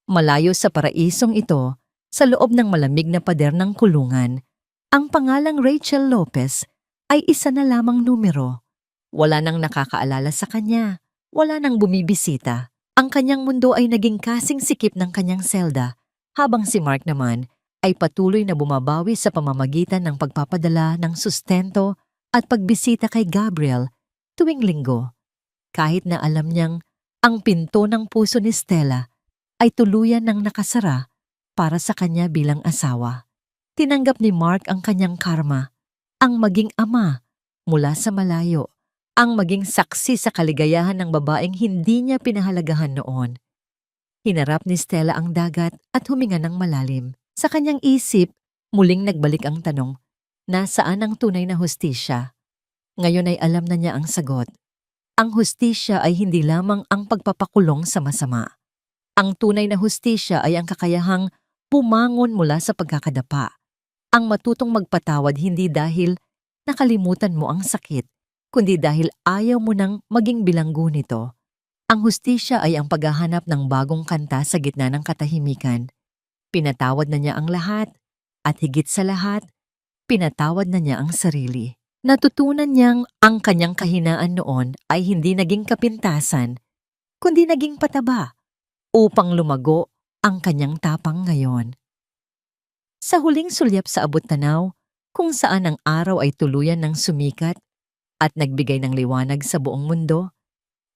Malayo sa paraisong ito, sa loob ng malamig na pader ng kulungan, ang pangalang Rachel Lopez ay isa na lamang numero. Wala nang nakakaalala sa kanya, wala nang bumibisita. Ang kanyang mundo ay naging kasing sikip ng kanyang selda, habang si Mark naman ay patuloy na bumabawi sa pamamagitan ng pagpapadala ng sustento at pagbisita kay Gabriel tuwing linggo. Kahit na alam niyang ang pinto ng puso ni Stella ay tuluyan ng nakasara para sa kanya bilang asawa. Tinanggap ni Mark ang kanyang karma ang maging ama mula sa malayo, ang maging saksi sa kaligayahan ng babaeng hindi niya pinahalagahan noon. Hinarap ni Stella ang dagat at huminga ng malalim. Sa kanyang isip, muling nagbalik ang tanong, nasaan ang tunay na hustisya? Ngayon ay alam na niya ang sagot. Ang hustisya ay hindi lamang ang pagpapakulong sa masama. Ang tunay na hustisya ay ang kakayahang bumangon mula sa pagkakadapa. Ang matutong magpatawad hindi dahil nakalimutan mo ang sakit, kundi dahil ayaw mo nang maging bilanggo nito. Ang hustisya ay ang paghahanap ng bagong kanta sa gitna ng katahimikan. Pinatawad na niya ang lahat, at higit sa lahat, pinatawad na niya ang sarili. Natutunan niyang ang kanyang kahinaan noon ay hindi naging kapintasan, kundi naging pataba, upang lumago ang kanyang tapang ngayon. Sa huling sulyap sa abot-tanaw, kung saan ang araw ay tuluyan ng sumikat at nagbigay ng liwanag sa buong mundo,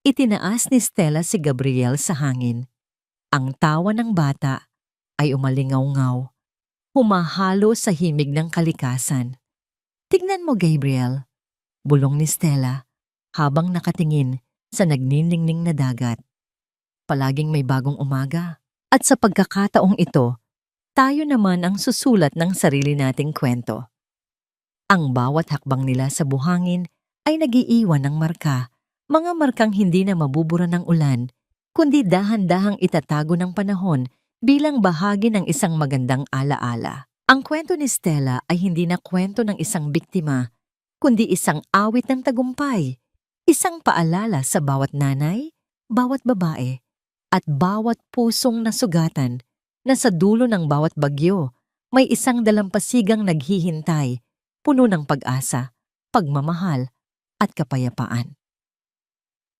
itinaas ni Stella si Gabriel sa hangin. Ang tawa ng bata ay umalingaw-ngaw, humahalo sa himig ng kalikasan. Tignan mo, Gabriel, bulong ni Stella habang nakatingin sa nagniningning na dagat. Palaging may bagong umaga. At sa pagkakataong ito, tayo naman ang susulat ng sarili nating kwento. Ang bawat hakbang nila sa buhangin ay nagiiwan ng marka, mga markang hindi na mabubura ng ulan, kundi dahan-dahang itatago ng panahon bilang bahagi ng isang magandang alaala. Ang kwento ni Stella ay hindi na kwento ng isang biktima, kundi isang awit ng tagumpay, isang paalala sa bawat nanay, bawat babae, at bawat pusong nasugatan na sa dulo ng bawat bagyo may isang dalampasigang naghihintay, puno ng pag-asa, pagmamahal, at kapayapaan.